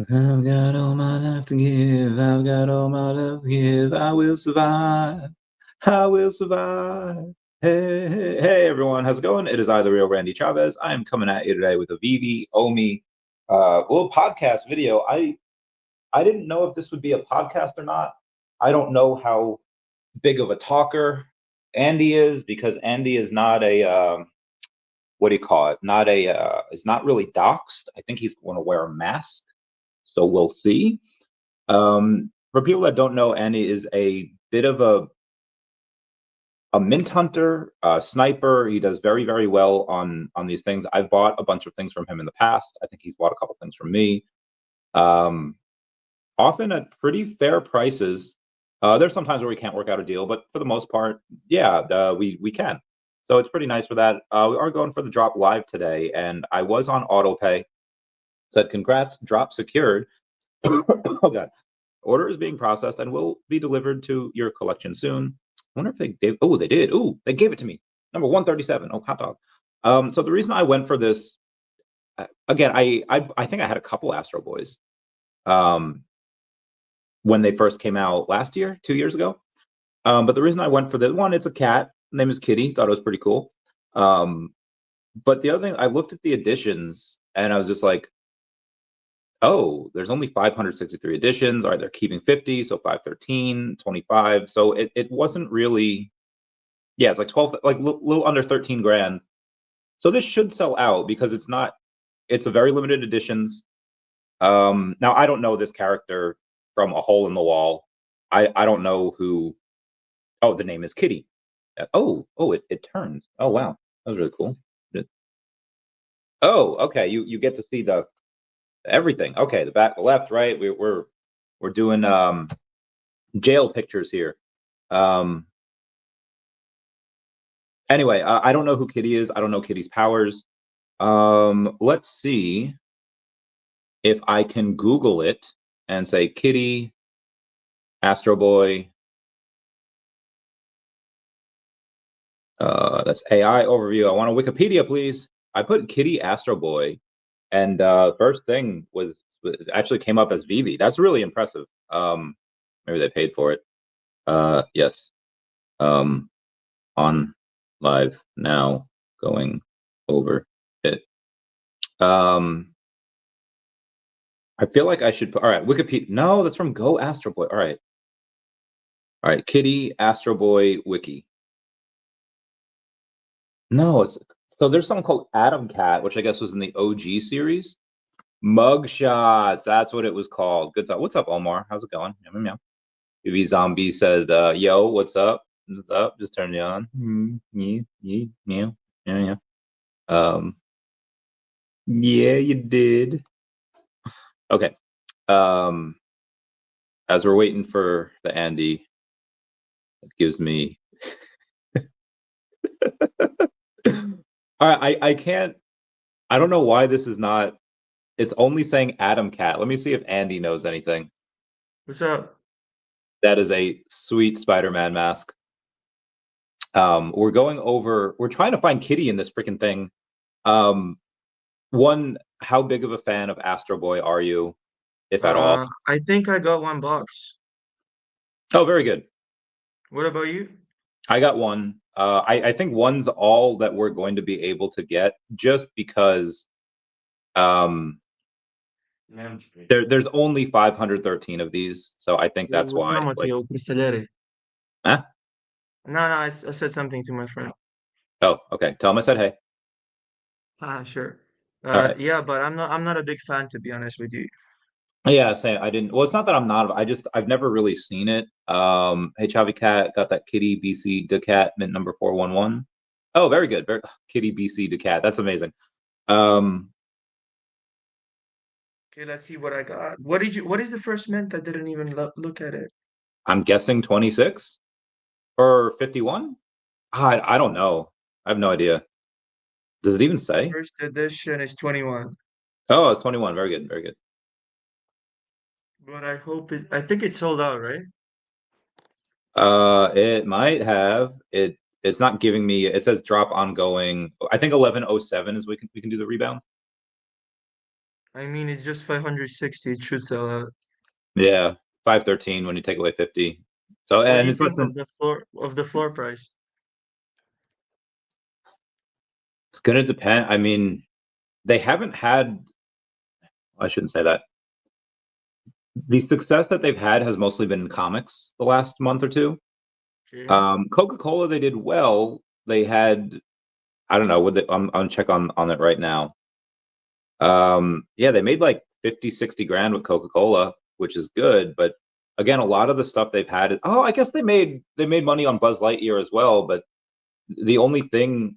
I've got all my life to give. I've got all my love to give. I will survive. I will survive. Hey, hey, hey, everyone. How's it going? It is I, the real Randy Chavez. I am coming at you today with a VeVe OMI little podcast video. I didn't know if this would be a podcast or not. I don't know how big of a talker Andy is, because Andy is not a what do you call it? Not a is not really doxxed. I think he's going to wear a mask, so we'll see. For people that don't know, Andy is a bit of a mint hunter, a sniper. He does very, very well on these things. I've bought a bunch of things from him in the past. I think he's bought a couple things from me, often at pretty fair prices. There's sometimes where we can't work out a deal, but for the most part, yeah, we can. So it's pretty nice for that. We are going for the drop live today, and I was on auto pay. Said congrats, drop secured. Oh god. Order is being processed and will be delivered to your collection soon. I wonder if they did. Oh, they did. Oh, they gave it to me. Number 137. Oh, hot dog. So the reason I went for this, again, I think I had a couple Astro Boys when they first came out last year, 2 years ago. But the reason I went for this one, it's a cat. Name is Kitty. Thought it was pretty cool. But the other thing, I looked at the editions and I was just like, oh, there's only 563 editions. All right, they're keeping 50, so 513, 25. So it wasn't really, yeah, it's like 12, like little under 13 grand. So this should sell out because it's a very limited editions. Now I don't know this character from a hole in the wall. I don't know who. Oh, the name is Kitty. Oh, it turns. Oh wow, that was really cool. Oh, okay, you get to see the everything. Okay, the back, the left, right. We're doing jail pictures here. Anyway, I don't know who Kitty is. I don't know Kitty's powers. Let's see if I can Google it and say Kitty, Astro Boy. That's AI overview. I want a Wikipedia, please. I put Kitty Astro Boy, and first thing was actually came up as VeVe. That's really impressive. Maybe they paid for it. Yes. On live now, going over it. I feel like I should put, all right, Wikipedia. No, that's from Go Astro Boy. All right. All right, Kitty Astro Boy Wiki. No, so there's something called AtomCat, which I guess was in the OG series. Mugshots, that's what it was called. Good stuff. What's up, Omar? How's it going? Meow, meow. VeVe Zombie said, yo, what's up? What's up? Just turned you on. Yeah, meow, yeah. Yeah, you did. Okay. As we're waiting for the Andy, it gives me. All right, I can't. I don't know why this is not. It's only saying AtomCat. Let me see if Andy knows anything. What's up? That is a sweet Spider-Man mask. We're going over. We're trying to find Kitty in this freaking thing. One, how big of a fan of Astro Boy are you, if at all? I think I got one box. Oh, very good. What about you? I got one. I think one's all that we're going to be able to get, just because there's only 513 of these, so I think that's why. Like, huh? No, I said something to my friend. Oh, okay. Tell him I said hey. Sure. All right. Yeah, but I'm not a big fan, to be honest with you. Yeah, say I didn't. Well, it's not that I'm not. I've never really seen it. Hey, Chavi Cat got that Kitty BC daCat mint number 411. Oh, very good. Kitty BC daCat. That's amazing. Okay, let's see what I got. What is the first mint? I didn't even look at it. I'm guessing 26 or 51. I don't know. I have no idea. Does it even say? First edition is 21. Oh, it's 21. Very good. Very good. But I think it's sold out, right? It might have. It's not giving me. It says drop ongoing. I think 1107 is we can do the rebound. I mean, it's just 560. It should sell out. Yeah, 513 when you take away 50. So What do and you it's less think than. of the floor price? It's gonna depend. I mean, they haven't had. I shouldn't say that. The success that they've had has mostly been in comics the last month or two. Okay. Coca-Cola, they did well. They had, I don't know, I'm check on it right now. Yeah, they made like 50, 60 grand with Coca-Cola, which is good. But again, a lot of the stuff they've had, oh, I guess they made money on Buzz Lightyear as well. But the only thing,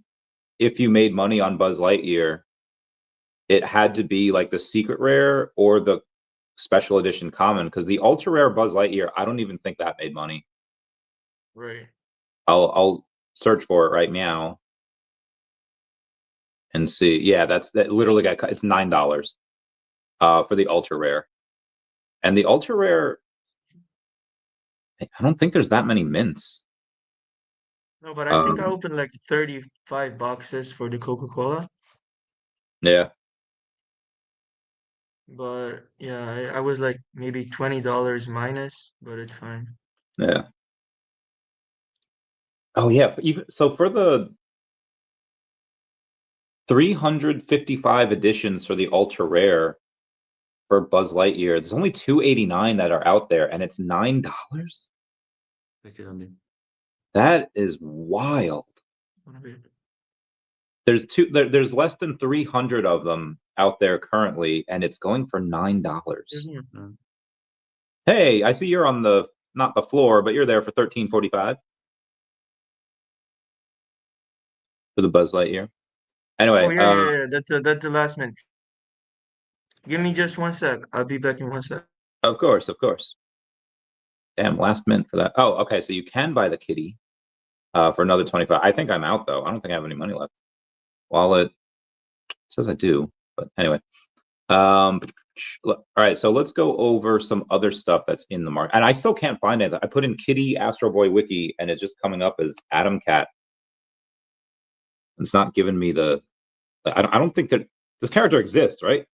if you made money on Buzz Lightyear, it had to be like the secret rare or the special edition common, because the ultra rare Buzz Lightyear, I don't even think that made money. Right. I'll search for it right now and see. Yeah, that literally got cut. It's $9 for the ultra rare. And the ultra rare, I don't think there's that many mints. No, but I think I Um, opened like 35 boxes for the Coca-Cola. yeah, But yeah, I was like maybe $20 minus, but it's fine. yeah. Oh yeah, even so for the 355 editions for the ultra rare for Buzz Lightyear, there's only 289 that are out there, and it's $9. That is wild. There's less than 300 of them out there currently, and it's going for $9. Hey, I see you're on the not the floor, but you're there for 13.45 for the Buzz Lightyear. Oh Anyway, yeah, yeah, yeah. That's the last minute. Give me just one sec. I'll be back in one sec. of course, of course. Damn, last mint for that. Oh, okay. So you can buy the kitty for another 25. I think I'm out though. I don't think I have any money left. Wallet says I do, but anyway. All right, so let's go over some other stuff that's in the market, and I still can't find it. I put in Kitty Astro Boy Wiki, and it's just coming up as Adam Cat. It's not giving me the. I don't think that this character exists, right?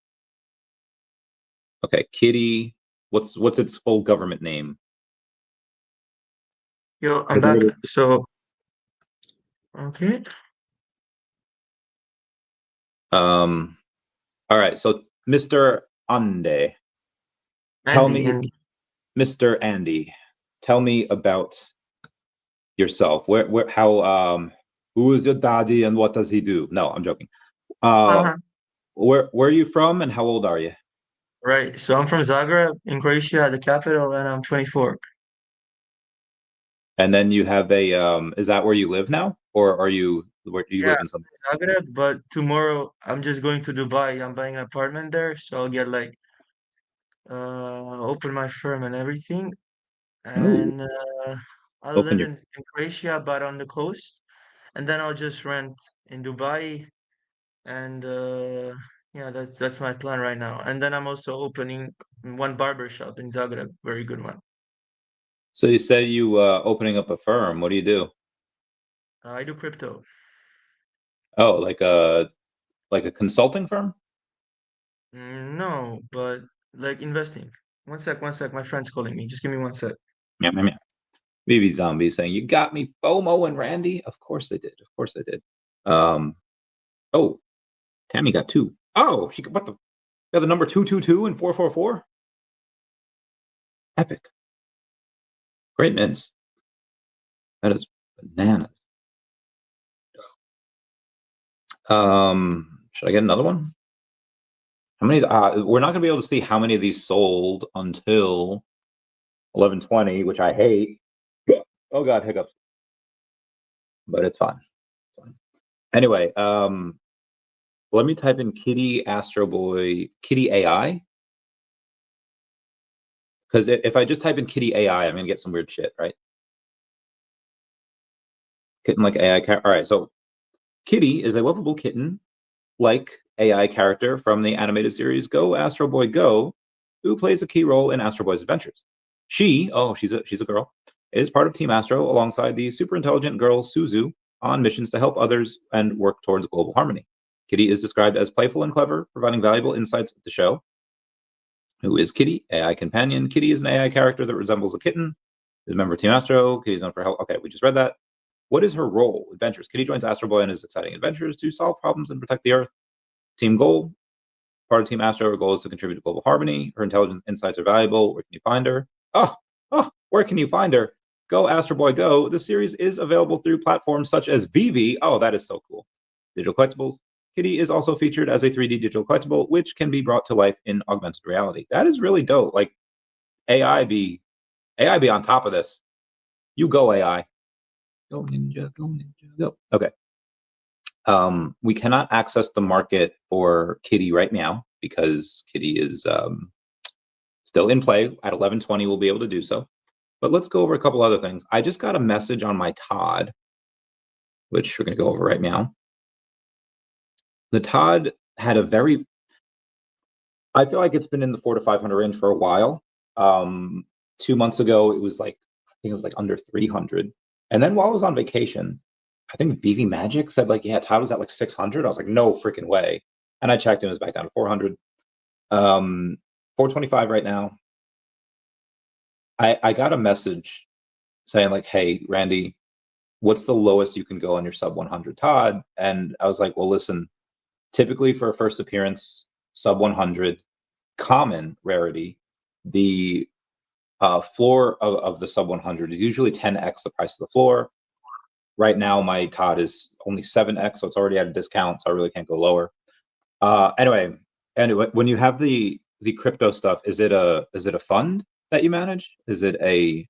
Okay, Kitty. What's its full government name? Yo, I'm back. So, okay. Um. All right, so Mr. Ande, tell Andy, me, Andy. Mr. Andy, tell me about yourself. How, who is your daddy and what does he do? No, I'm joking. Uh, Uh-huh. where are you from and how old are you? Right. So I'm from Zagreb in Croatia, the capital, and I'm 24. And then you have a, is that where you live now? Or where do you Yeah, live in some? Zagreb, but tomorrow I'm just going to Dubai. I'm buying an apartment there, so I'll get like open my firm and everything. Ooh, And I'll open live your, in Croatia, but on the coast. And then I'll just rent in Dubai. And yeah, that's my plan right now. And then I'm also opening one barber shop in Zagreb, very good one. so you said you, opening up a firm. What do you do? I do crypto. Oh, like a consulting firm? No, but like investing. One sec. My friend's calling me. Just give me one sec. Yeah, yeah. VeVe Zombie saying, "You got me, FOMO and Randy." Of course they did. Of course they did. Um. Oh, Tammy got two. Oh, she what the? Got the number 222 and 444. Epic. Great mints. That is bananas. Should I get another one? How many? We're not going to be able to see how many of these sold until 11:20, which I hate. Oh God, hiccups. But it's fine. Anyway, let me type in Kitty Astro Boy Kitty AI, because if I just type in Kitty AI, I'm gonna get some weird shit, right? Kitten like AI. All right, so Kitty is a lovable kitten like AI character from the animated series Go Astro Boy Go, who plays a key role in Astro Boy's adventures. She's a girl, is part of Team Astro alongside the super intelligent girl Suzu on missions to help others and work towards global harmony. Kitty is described as playful and clever, providing valuable insights at the show. Who is Kitty? AI companion. Kitty is an AI character that resembles a kitten. Is a member of Team Astro. Kitty's known for help. Okay, we just read that. What is her role? Adventures. Kitty joins Astro Boy on his exciting adventures to solve problems and protect the Earth. Team goal. Part of Team Astro, her goal is to contribute to global harmony. Her intelligence insights are valuable. Where can you find her? Oh, where can you find her? Go Astro Boy Go. The series is available through platforms such as VeVe. Oh, that is so cool. Digital collectibles. Kitty is also featured as a 3D digital collectible, which can be brought to life in augmented reality. That is really dope. Like AI be on top of this. You go AI. Go ninja, go ninja, go. Okay. We cannot access the market for Kitty right now because Kitty is still in play. At 11:20, we'll be able to do so. But let's go over a couple other things. I just got a message on my Todd, which we're going to go over right now. The Todd had a very, I feel like it's been in the 400 to 500 range for a while. 2 months ago, it was like, I think it was like under 300. And then while I was on vacation, I think BV Magic said like, yeah, Todd was at like 600. I was like, no freaking way. And I checked and it was back down to 400. 425 right now. I got a message saying like, hey, Randy, what's the lowest you can go on your sub 100 Todd? And I was like, well, listen, typically for a first appearance, sub 100, common rarity, the floor of the sub 100 is usually 10x the price of the floor. Right now, my Todd is only 7x, so it's already at a discount, so I really can't go lower. Anyway, when you have the crypto stuff, is it a fund that you manage? Is it a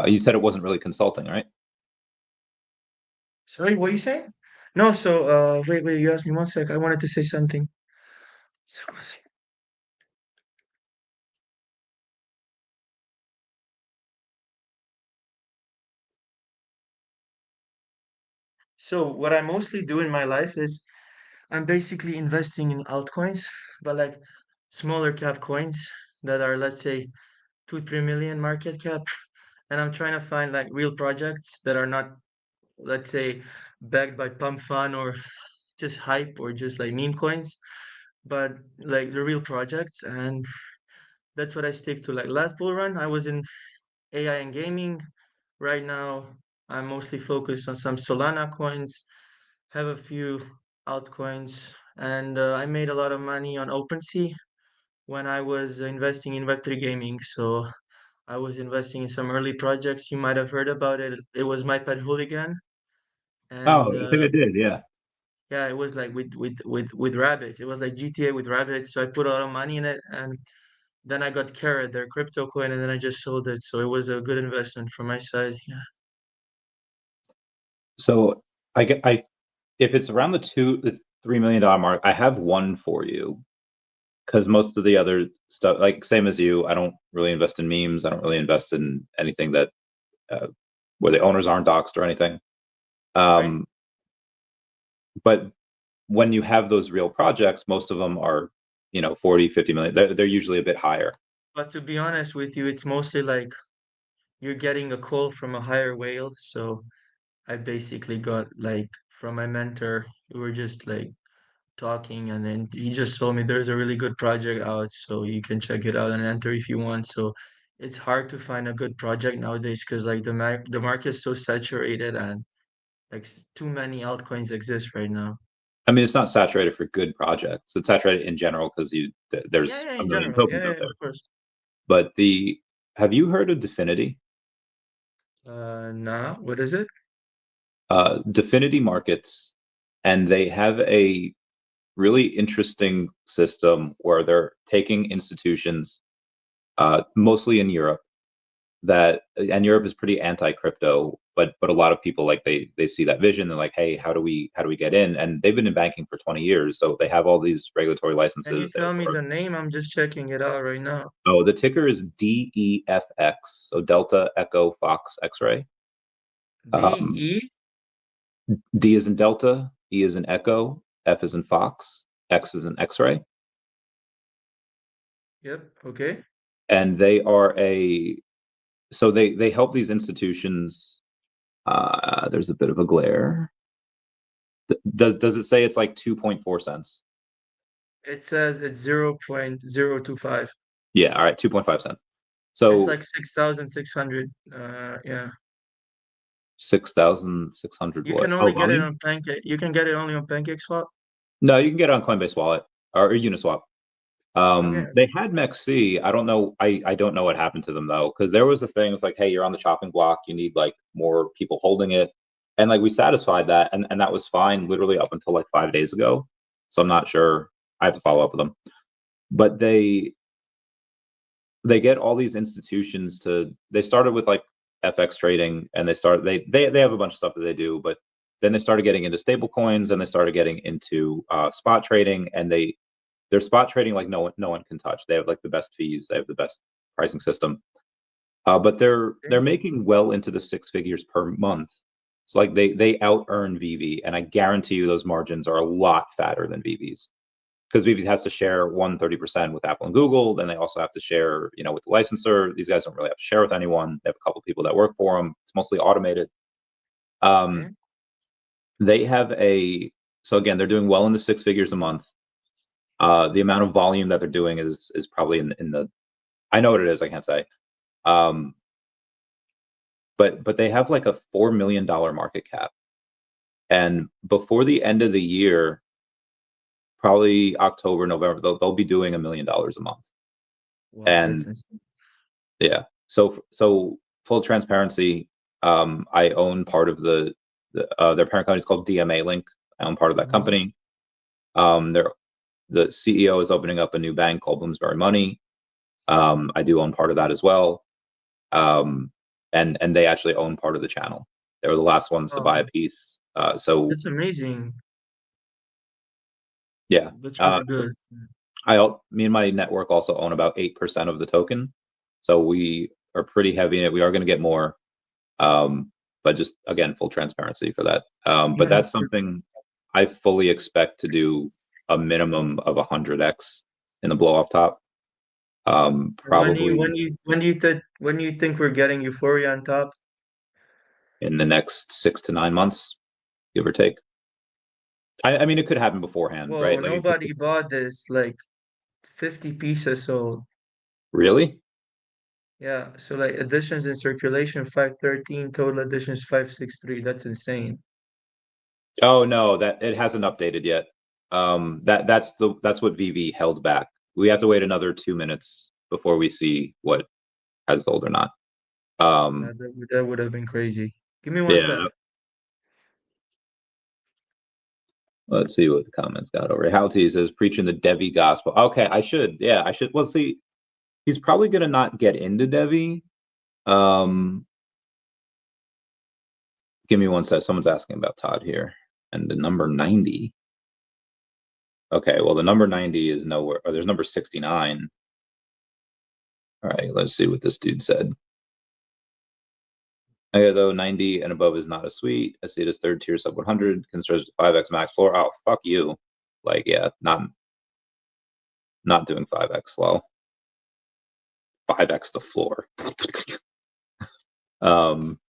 you said it wasn't really consulting, right? Sorry, what are you saying? No, so wait, you asked me 1 sec. I wanted to say something. So what I mostly do in my life is I'm basically investing in altcoins, but like smaller cap coins that are, let's say, 2, 3 million market cap. And I'm trying to find like real projects that are not, let's say, backed by pump fund or just hype or just like meme coins, but like the real projects. And that's what I stick to. Like last bull run, I was in AI and gaming. Right now, I'm mostly focused on some Solana coins, have a few altcoins, and I made a lot of money on OpenSea when I was investing in Web3 gaming. So I was investing in some early projects. You might have heard about it. It was My Pet Hooligan, Oh, and I think I did. Yeah. yeah, it was like with rabbits. It was like GTA with rabbits. So I put a lot of money in it, and then I got Carrot, their crypto coin, and then I just sold it. So it was a good investment from my side. Yeah. So I if it's around the $3 million mark, I have one for you because most of the other stuff, like same as you, I don't really invest in memes. I don't really invest in anything that uh, where the owners aren't doxxed or anything. Right. But when you have those real projects, most of them are, 40, 50 million. They're usually a bit higher. But to be honest with you, it's mostly like you're getting a call from a higher whale. So I basically got like from my mentor, we were just like talking, and then he just told me there's a really good project out, so you can check it out and enter if you want. So it's hard to find a good project nowadays because like the market is so saturated and like too many altcoins exist right now. I mean, it's not saturated for good projects. It's saturated in general because Yeah, there's yeah, a in million general. Yeah, tokens out yeah, there. of course. But have you heard of Definity? Nah, what is it? Definity Markets, and they have a really interesting system where they're taking institutions, mostly in Europe, and Europe is pretty anti-crypto, but a lot of people like they see that vision. They're like, hey, how do we get in? And they've been in banking for 20 years, so they have all these regulatory Can you licenses. tell me the name? I'm just checking it out right now. Oh, the ticker is DEFX, so Delta Echo Fox X-ray. Um, DE? D is in Delta, E is in Echo, F is in Fox, X is in X-ray, Yep, okay. and they are so they help these institutions. There's a bit of a glare. Does it say it's like 2.4 cents? It says it's 0.025. Yeah, all right, 2.5 cents. It's So like 6,600. Yeah. 6,600 You what? can Oh, only get it volume? on Pancake. You can get it only on PancakeSwap. No, you can get it on Coinbase Wallet or Uniswap. Okay. They had MEXC. I don't know. I don't know what happened to them though, because there was a thing. It's like, hey, you're on the chopping block. You need like more people holding it, and like we satisfied that, and that was fine, literally up until like 5 days ago. So I'm not sure. I have to follow up with them, but they get all these institutions to. They started with like FX trading, and they have a bunch of stuff that they do, but then they started getting into stable coins, and they started getting into spot trading, and they're spot trading like no one can touch. They have like the best fees. They have the best pricing system. But they're Okay. making well into the six figures per month. It's like they out earn VeVe, and I guarantee you those margins are a lot fatter than VeVe's because VeVe has to share 130% with Apple and Google. Then they also have to share, with the licensor. These guys don't really have to share with anyone. They have a couple of people that work for them. It's mostly automated. Okay. Um, they have so again, they're doing well in the six figures a month. The amount of volume that they're doing is probably in the. I know what it is. I can't say. Um, but they have like a $4 million market cap, and before the end of the year, probably October, November, they'll be doing $1 million a month. Wow, that's And insane. yeah, so full transparency, I own part of their parent company is called DMA Link. I own part of that Mhm. company. The CEO is opening up a new bank called Bloomsbury Money. I do own part of that as well. And they actually own part of the channel. They were the last ones to buy a Wow, piece. So that's amazing. yeah, That's really so good. me and my network also own about 8% of the token. So we are pretty heavy in it. We are going to get more, but just again, full transparency for that. But Yeah. that's something I fully expect to do a minimum of 100x in the blow off top. Probably When you think we're getting Euphoria on top? in the next 6 to 9 months, give or take. I mean, it could happen beforehand, Whoa, right? Like, it could, nobody bought this. Like 50 pieces sold. really? Yeah, so like additions in circulation 513, total additions 563. That's insane. Oh no, that it hasn't updated yet. That's what VeVe held back. We have to wait another 2 minutes before we see what has sold or not. Um, That would have been crazy. Give me one yeah, sec. let's see what the comments got over here. How T says preaching the Devi gospel. Okay, I should. Yeah, I should. Well, see, he's probably gonna not get into Devi. Um, Give me one sec. Someone's asking about Todd here and the number 90. Okay, well, the number 90 is nowhere. Or there's number 69. All right, let's see what this dude said. Okay, though 90 and above is not a suite. I see it as third tier sub 100. Considers 5x max floor. Oh, fuck you. Like, yeah, not doing 5x slow. 5x the floor. um,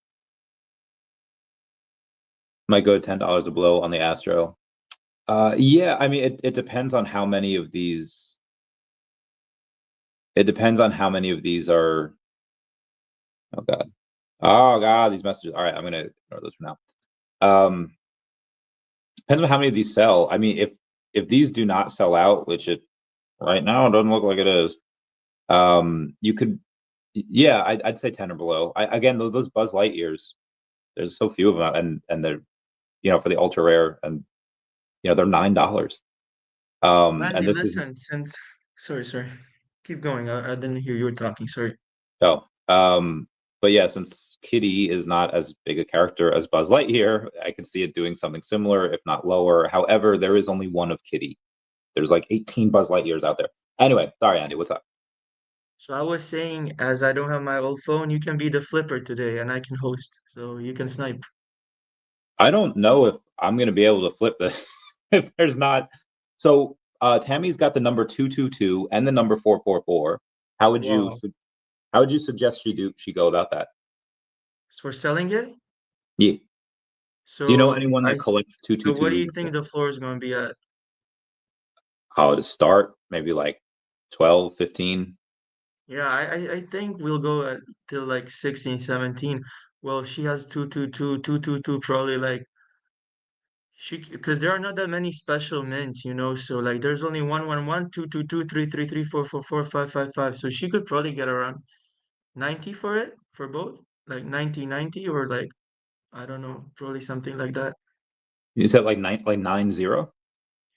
Might go $10 a blow on the Astro. Yeah, I mean, it depends on how many of these. It depends on how many of these are. Oh god. Oh god, these messages. All right, I'm gonna ignore those for now. Depends on how many of these sell. I mean, if these do not sell out, which it right now doesn't look like it is, you could, yeah, I'd say 10 or below. Again, those Buzz Lightyears, there's so few of them, and they're for the ultra rare, and they're $9. And Randy, this is listen, sorry. Keep going. I didn't hear you were talking. Sorry. oh, but yeah, since Kitty is not as big a character as Buzz Lightyear, I can see it doing something similar, if not lower. However, there is only one of Kitty. There's like 18 Buzz Lightyears out there. Anyway, sorry, Andy, what's up? So I was saying, as I don't have my old phone, you can be the flipper today and I can host. So you can snipe. I don't know if I'm going to be able to flip the if there's not. So Tammy's got the number 222 and the number 444. How would you Wow. how would you suggest she go about that? So we're selling it? Yeah. Do you know So anyone that collects so what do 222s? you think the floor is going to be at? How to start? Maybe like 12, 15. Yeah, I think we'll go at till like 16, 17. Well, she has 222, probably like she because there are not that many special mints, so like there's only 111, 222, 333, 444, 555. So she could probably get around 90 for it for both, like 90, or like I don't know, probably something like that. You said like 9, 0?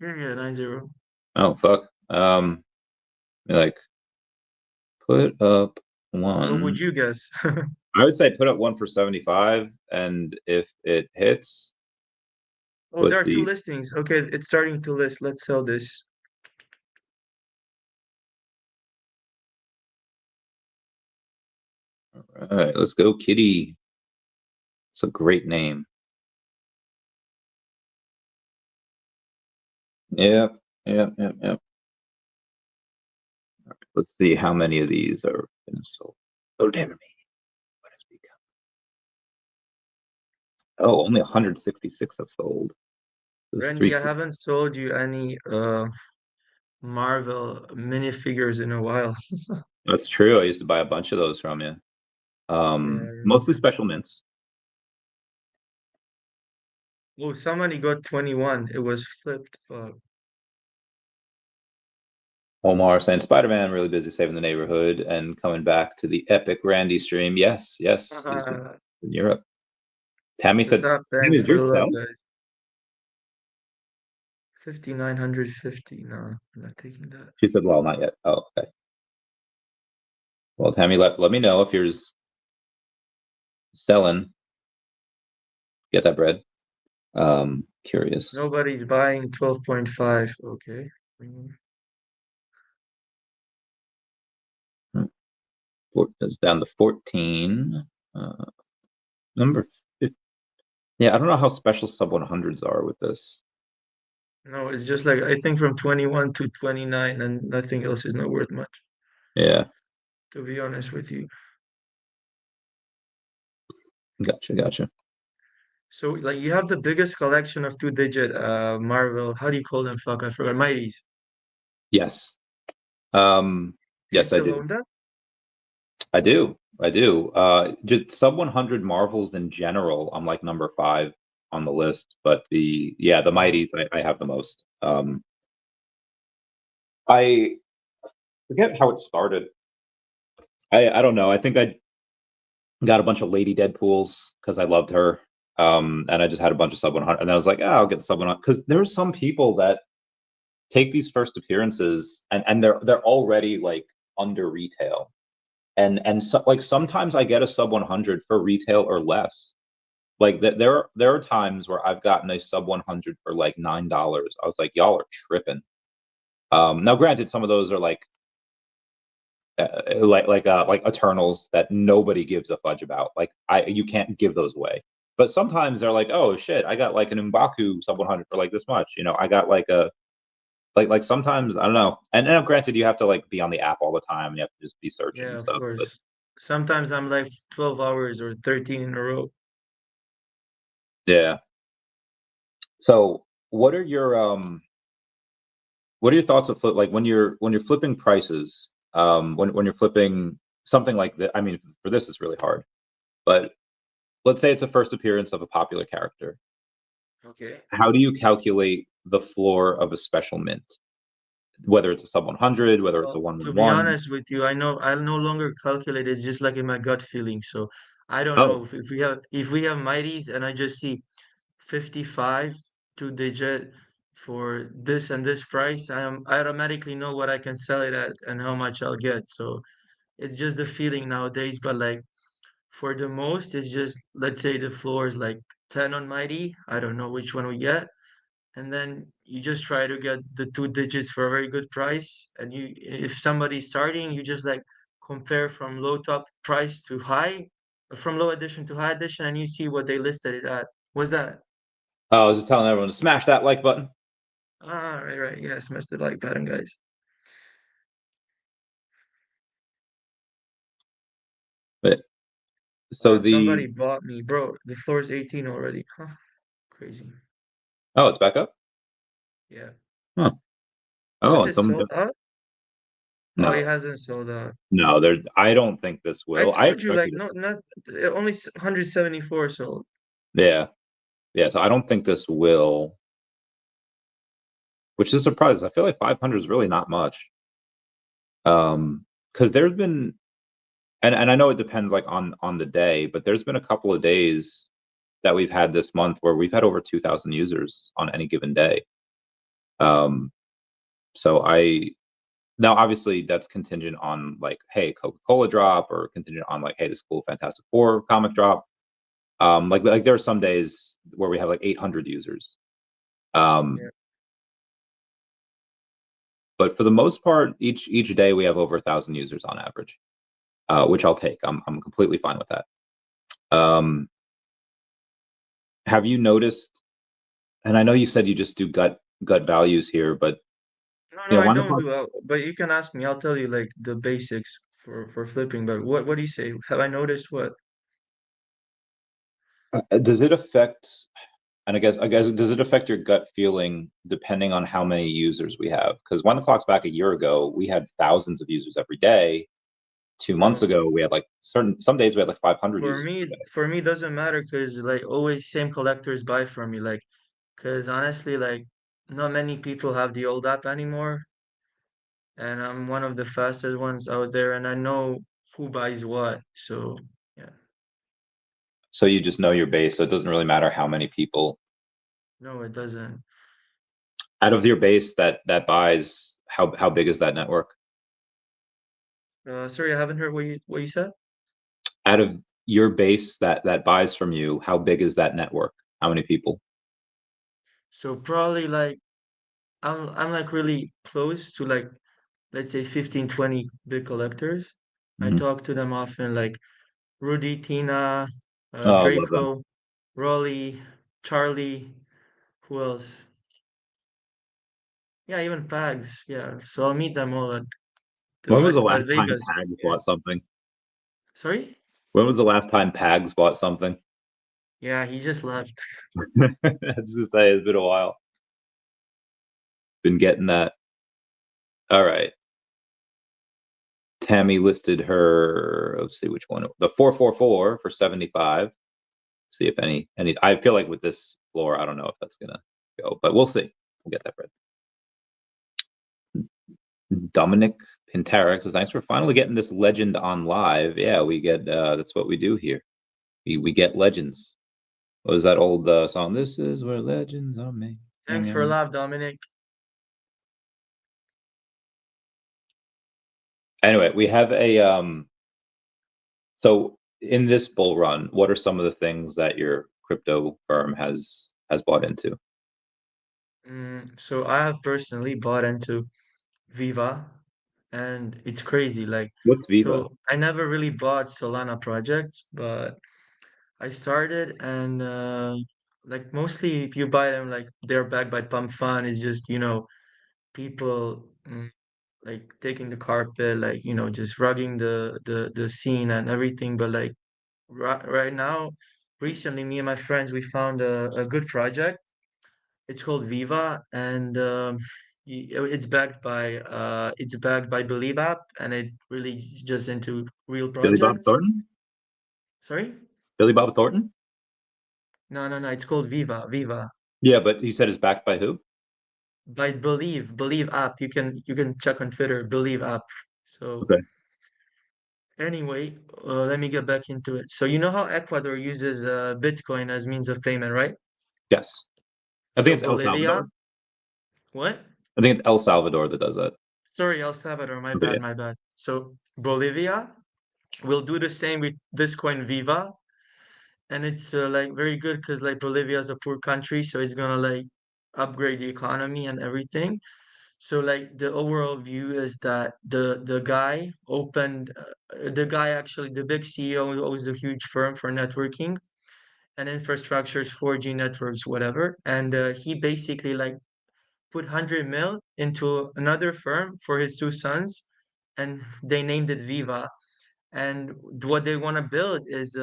Yeah, yeah, 90. Oh fuck. Like put up What would one. you guess? I would say put up one for 75, and if it hits, Oh, there put are two the. listings. Okay, it's starting to list. Let's sell this. All right, let's go, Kitty. It's a great name. Yep, yep, yep, yep. All right, let's see how many of these are been sold. Oh, damn it. What has become? Oh, only 166 have sold. There's Randy, I 3. haven't sold you any Marvel minifigures in a while. That's true. I used to buy a bunch of those from you. Yeah, I Mostly remember. special mints. Oh, somebody got 21. It was flipped. Fuck. Omar saying Spider-Man really busy saving the neighborhood and coming back to the epic Randy stream. Yes, yes, he's been in Europe. Tammy What's said, up? Tammy, Thanks did for yours the love, sell? guys. 5,950. No, I'm not taking that. She said, well, not yet. Oh, okay. Well, Tammy, let me know if yours selling. Get that bread. Curious. Nobody's buying 12.5. Okay. It's down to 14. Number 15. Yeah, I don't know how special sub 100s are with this. No, it's just like I think from 21 to 29, and nothing else is not worth much, Yeah, to be honest with you. gotcha. So like you have the biggest collection of two-digit Marvel. How do you call them? Fuck, I forgot. Mighties. Yes. Do you Yes, I still do. own that? I do. I do. Just sub 100 Marvels in general. I'm like number 5 on the list, but the Wow. Mighties I have the most. I forget how it started. I don't know. I think I got a bunch of Lady Deadpools because I loved her. And I just had a bunch of sub 100, and I was like, I'll get the sub 100 because there are some people that take these first appearances and they're already like under retail, and so, like sometimes I get a sub 100 for retail or less. Like there are times where I've gotten a sub 100 for like $9. I was like, y'all are tripping. Now, granted, some of those are like Eternals that nobody gives a fudge about. Like you can't give those away. But sometimes they're like, oh shit, I got like an M'Baku sub 100 for like this much. I got like a like sometimes I don't know. And granted, you have to like be on the app all the time. You have to just be searching Yeah, and of stuff. But course. Sometimes I'm like 12 hours or 13 in a row. yeah. So what are your thoughts of like when you're flipping prices, when you're flipping something like that? I mean, for this it's really hard, but let's say it's a first appearance of a popular character. Okay. How do you calculate the floor of a special mint? Whether it's a sub 100, whether it's a Well, to be 111. honest with you, I know I'll no longer calculate. It's just like in my gut feeling. So I don't Oh, know if we have mighties and I just see 55 two-digit for this and this price, I automatically know what I can sell it at and how much I'll get. So it's just the feeling nowadays. But like for the most, it's just let's say the floor is like 10 on mighty. I don't know which one we get, and then you just try to get the two digits for a very good price. And if somebody's starting, you just like compare from low top price to high, from low edition to high edition, and you see what they listed it at. Was that? I was just telling everyone to smash that like button. Ah, right, right. Yeah, smash the like button, guys. But so Wow, the somebody bought me, bro. The floor is 18 already. Huh? Crazy. Oh, it's back up? Yeah. Huh. Oh, Was and it some sold out? Oh, it no, hasn't sold out. no, there. I don't think this I will. I told you, like, expected it. no, not only 174 sold. Yeah, yeah. So I don't think this will, which is a surprise. I feel like 500 is really not much. Because there's been, and I know it depends like on the day, but there's been a couple of days that we've had this month where we've had over 2,000 users on any given day. Um, so I now obviously that's contingent on like, hey, Coca-Cola drop, or contingent on like, hey, this cool Fantastic Four comic drop. Like there are some days where we have like 800 users. Yeah. Um, but for the most part, each day we have over 1,000 users on average, which I'll take. I'm completely fine with that. Um, have you noticed? And I know you said you just do gut values here, but No, you no, know, I one don't o'clock. do. But you can ask me. I'll tell you like the basics for flipping. But what do you say? Have I noticed what? Does it affect? And I guess, does it affect your gut feeling depending on how many users we have? Because when the clock's back a year ago, we had thousands of users every day. 2 months Well, ago, we had like some days we had like 500 users every day. for me, it doesn't matter because like always same collectors buy from me. Like, because honestly, like not many people have the old app anymore, and I'm one of the fastest ones out there, and I know who buys what. So yeah, So you just know your base. So it doesn't really matter how many people no, it doesn't. out of your base that buys. How big is that network? Sorry, I haven't heard what you said. Out of your base that buys from you, how big is that network? How many people? So probably like I'm like really close to like let's say 15, 20 big collectors. I Mhm. talk to them often, like Rudy, Tina, Oh, love them. Draco, Rolly, Charlie, who else? Yeah, even Pags. Yeah, so I'll meet them all When was the at last time Vegas. Pags Yeah. bought something? Sorry? When was the last time Pags bought something? Yeah, he just left. That's to say, it's been a while. Been getting that. All right. Tammy listed her. Let's see which one. The 444 for 75. See if any. I feel like with this floor, I don't know if that's gonna go, but we'll see. We'll get that bread. Dominic Pintarix says, "Thanks for finally getting this legend on live." Yeah, we get. That's what we do here. We get legends. What was that old song? This is where legends are made. Thanks for love, Dominic. Anyway, we have a so in this bull run, what are some of the things that your crypto firm has bought into? So I have personally bought into Viva, and it's crazy. Like, What's VeVe? so I never really bought Solana projects, but I started and like mostly if you buy them, like they're backed by Pump Fund. It's just, people like taking the carpet, like, just rugging the scene and everything. But like right now, recently, me and my friends, we found a good project. It's called Viva, and it's backed by Believe app, and it really just into real Billy Bob projects. Thornton? Sorry? Billy Bob Thornton? No, no, no. It's called Viva. Viva. Yeah, but he said it's backed by who? By Believe app. You can check on Twitter. Believe app. So Okay. anyway, let me get back into it. So you know how Ecuador uses Bitcoin as means of payment, right? Yes. I think So it's El Bolivia, Salvador. what? I think it's El Salvador that does that. Sorry, El Salvador. My Okay, bad, yeah. my bad. So Bolivia will do the same with this coin Viva, and it's like very good because like Bolivia is a poor country, so it's gonna like upgrade the economy and everything. So like the overall view is that the guy actually the big CEO who owns a huge firm for networking and infrastructures, 4G networks, whatever, and he basically like put 100 mil into another firm for his two sons, and they named it Viva. And what they want to build is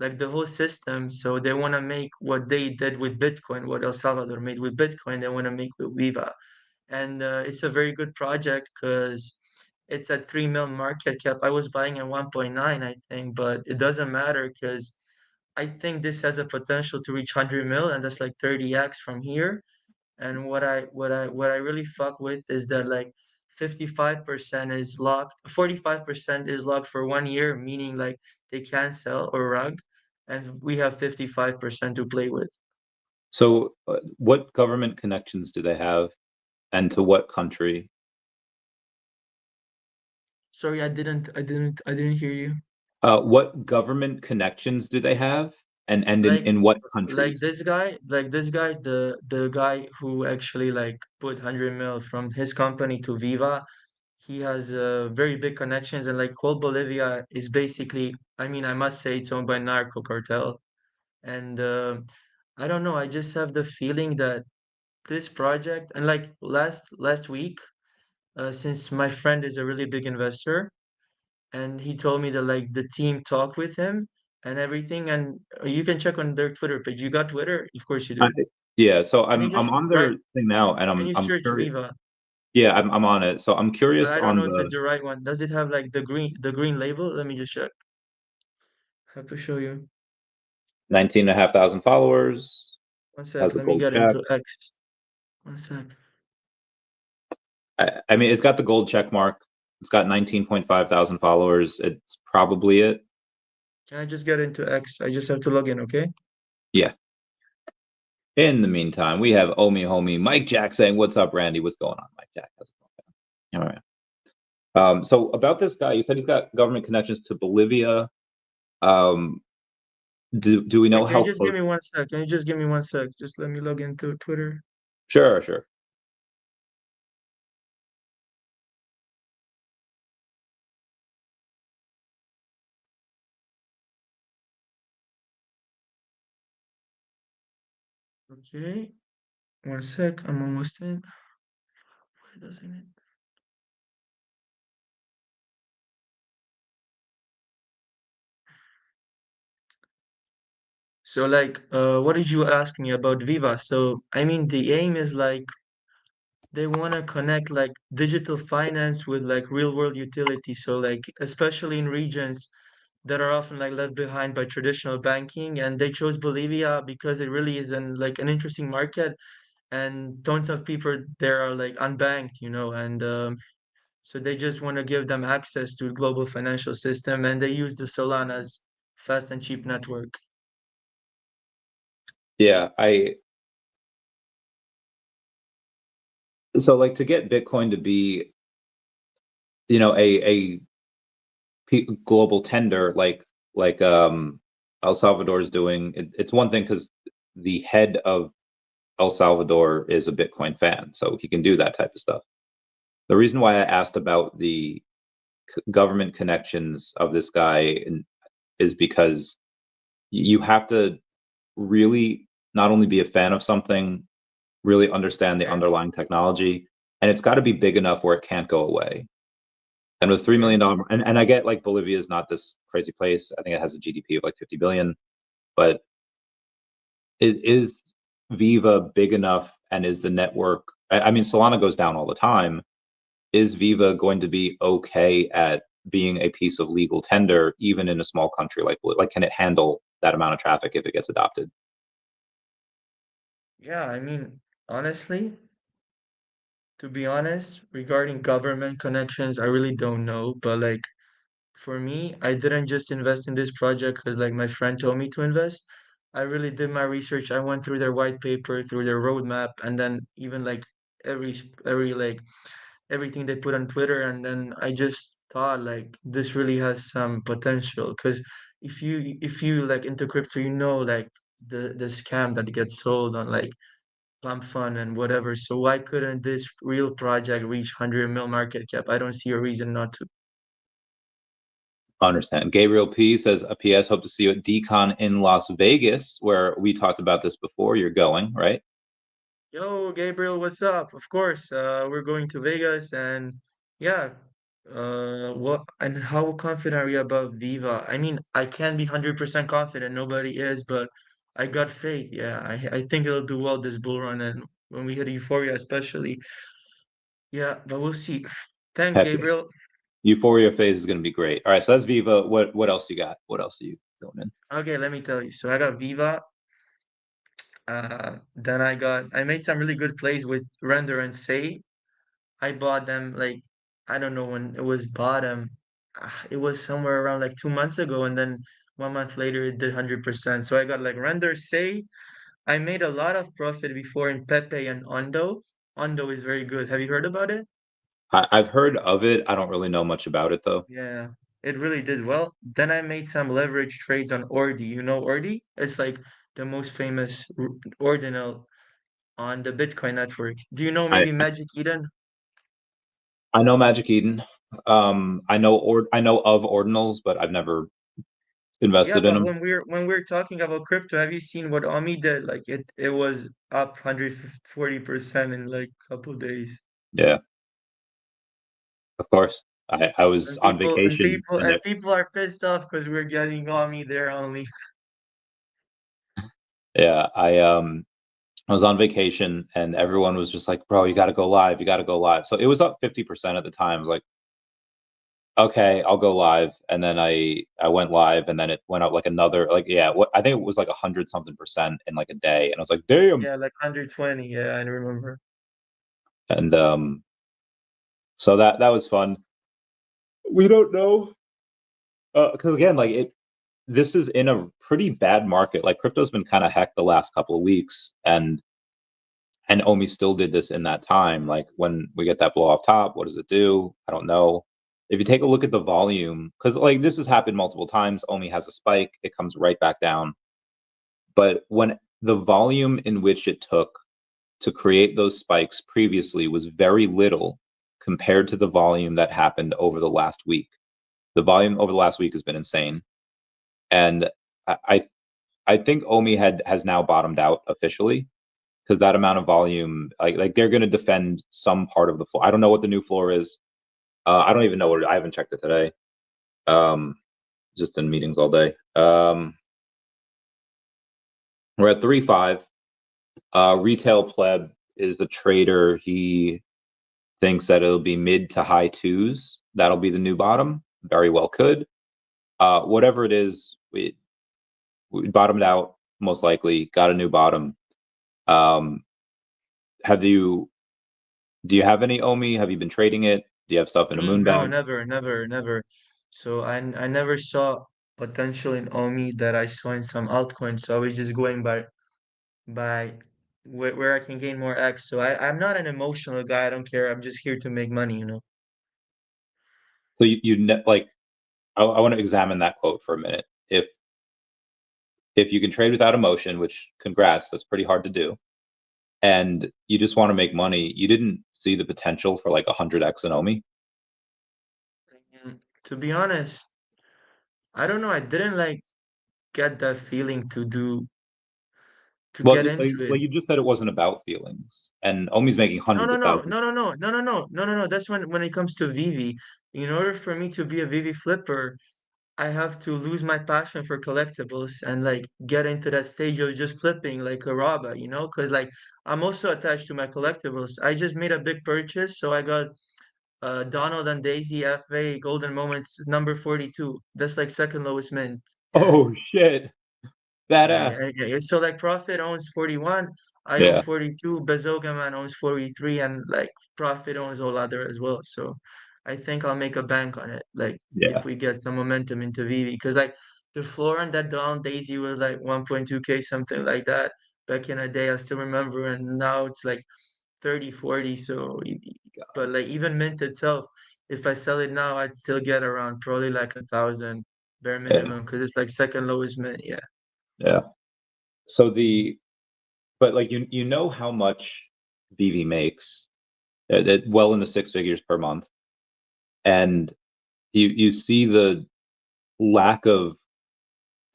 like the whole system. So they want to make what they did with Bitcoin, what El Salvador made with Bitcoin, they want to make with VeVe. And it's a very good project because it's at 3 mil market cap. I was buying at 1.9, I think, but it doesn't matter because I think this has a potential to reach 100 mil, and that's like 30x from here. And what I really fuck with is that like 55% is locked, 45% is locked for 1 year, meaning like they can't sell or rug, and we have 55% to play with. So, what government connections do they have, and to what country? Sorry, I didn't hear you. What government connections do they have, and Like in what like countries? this guy, the guy who actually like put 100 mil from his company to VeVe, he has very big connections, and like whole Bolivia is basically, I mean, I must say it's owned by narco cartel. And I don't know, I just have the feeling that this project, and like last week, since my friend is a really big investor, and he told me that like the team talked with him and everything, and you can check on their Twitter page. You got Twitter? Of course you I, do. yeah, so Can you I'm just on write? their thing now, and Can you I'm search curious. Viva? Yeah, I'm on it. So I'm But curious I don't on know if it's the the right one. Does it have like the green label? Let me just check. I have to show you. 19,500 followers, One sec. has a Let me gold get check. into X. One sec. I mean, it's got the gold check mark. It's got 19.5 thousand followers. It's probably it. Can I just get into X? I just have to log in, okay? Yeah. In the meantime, we have Omi Homie Mike Jack saying, "What's up, Randy? What's going on, Mike Jack? How's it going?" All right. So about this guy, you said he's got government connections to Bolivia. Um, do we know Wait, can you how just give me close? 1 sec? Can you just give me 1 sec? Just let me log into Twitter. Sure, sure. Okay. 1 sec. I'm almost in. Why doesn't it? So like, what did you ask me about Viva? So I mean, the aim is like they want to connect like digital finance with like real world utility. So like, especially in regions that are often like left behind by traditional banking, and they chose Bolivia because it really is an interesting market, and tons of people there are like unbanked, and so they just want to give them access to global financial system, and they use the Solana's fast and cheap network. Yeah, I so like to get Bitcoin to be, a global tender like El Salvador is doing. It's one thing because the head of El Salvador is a Bitcoin fan, so he can do that type of stuff. The reason why I asked about the government connections of this guy is because you have to really not only be a fan of something, really understand the Okay. underlying technology, and it's got to be big enough where it can't go away. And with $3 Okay. million, and I get like Bolivia is not this crazy place. I think it has a GDP of like 50 billion, but is VeVe big enough, and is the network? I mean, Solana goes down all the time. Is VeVe going to be okay at being a piece of legal tender, even in a small country like can it handle that amount of traffic if it gets adopted? Yeah, I mean, honestly, to be honest, regarding government connections, I really don't know. But like for me, I didn't just invest in this project because like my friend told me to invest. I really did my research. I went through their white paper, through their roadmap, and then even like every like everything they put on Twitter, and then I just thought like this really has some potential because if you like into crypto, like the scam that gets sold on like Pump Fund and whatever. So why couldn't this real project reach 100 mil market cap? I don't see a reason not to. Understand. Gabriel P says, a PS, hope to see you at DCon in Las Vegas, where we talked about this before. You're going, right? Yo, Gabriel, what's up? Of course, we're going to Vegas, and yeah, What and how confident are you about Viva? I mean, I can't be 100% confident. Nobody is, but I got faith. Yeah, I think it'll do well this bull run, and when we hit Euphoria, especially. Yeah, but we'll see. Thanks, Heck yeah. Gabriel. Euphoria phase is going to be great. All right, so that's Viva. What else you got? What else are you going in? Okay, let me tell you. So I got Viva. Then I made some really good plays with Render and Say. I bought them like I don't know when it was bottom. It was somewhere around like 2 months ago, and then 1 month later it did 100%. So I got like Render Say. I made a lot of profit before in Pepe and Ondo. Ondo is very good. Have you heard about it? I've heard of it. I don't really know much about it though. Yeah, it really did well. Then I made some leverage trades on Ordi. You know Ordi? It's like the most famous ordinal on the Bitcoin network. Do you know I maybe Magic Eden? I know Magic Eden. I know of ordinals, but I've never Yeah, invested in but them. when we're talking about crypto, have you seen what OMI did? Like it was up 140% in like a couple days. Yeah, of course. I was And on people and vacation people and and people are pissed off because we're getting OMI there only. yeah, I was on vacation and everyone was just like, "Bro, you got to go live. You got to go live." So it was up 50% at the time. I was like, "Okay, I'll go live." And then I went live and then it went up like another like yeah, what I think it was like 100 something percent in like a day and I was like, "Damn." Yeah, like 120. Yeah, I remember. And so that was fun. We don't know because again, like this is in a pretty bad market. Like crypto's been kind of hecked the last couple of weeks, and OMI still did this in that time. Like when we get that blow off top, what does it do? I don't know. If you take a look at the volume, because like this has happened multiple times, OMI has a spike, it comes right back down. But when the volume in which it took to create those spikes previously was very little compared to the volume that happened over the last week. The volume over the last week has been insane. And I I think OMI has now bottomed out officially because that amount of volume, like they're going to defend some part of the floor. I don't know what the new floor is. I don't even know what I haven't checked it today. Um, just in meetings all day. We're at 3.5. Retail pleb is a trader. He thinks that it'll be mid to high twos. That'll be the new bottom. Very well could. Whatever it is, we bottomed out most likely. Got a new bottom. Um, have you Do you have any OMI? Have you been trading it? Do you have stuff in a Me, moon no, bag? never, never, never. So I never saw potential in OMI that I saw in some altcoins. So I was just going by where I can gain more X. So I'm not an emotional guy. I don't care. I'm just here to make money, you know. So like I want to examine that quote for a minute. If you can trade without emotion, which congrats, that's pretty hard to do, and you just want to make money, you didn't see the potential for like 100x in OMI. To be honest, I don't know. I didn't like get that feeling to Well, get into it. you just said it wasn't about feelings, and OMI's making No, hundreds no, of no, thousands. no, no, no, no, no, no, no, no, no. That's when it comes to VeVe. In order for me to be a VeVe flipper, I have to lose my passion for collectibles and like get into that stage of just flipping like a robot, you know? Because like I'm also attached to my collectibles. I just made a big purchase, so I got Donald and Daisy FA Golden Moments number 42. That's like second lowest mint. Yeah. Oh shit, Yeah, badass. yeah, yeah, yeah. So like Profit owns 41, I own Yeah, 42, Bazooka Man owns 43, and like Profit owns all other as well. So I think I'll make a bank on it, like yeah, if we get some momentum into VeVe. Because like the floor on that Dawn Daisy was like 1.2K, something like that back in a day. I still remember, and now it's like 30, 40. So but like even Mint itself, if I sell it now, I'd still get around probably like 1,000 bare yeah, minimum because it's like second lowest mint. Yeah. yeah. So but like you know how much VV makes, well in the six figures per month, and you see the lack of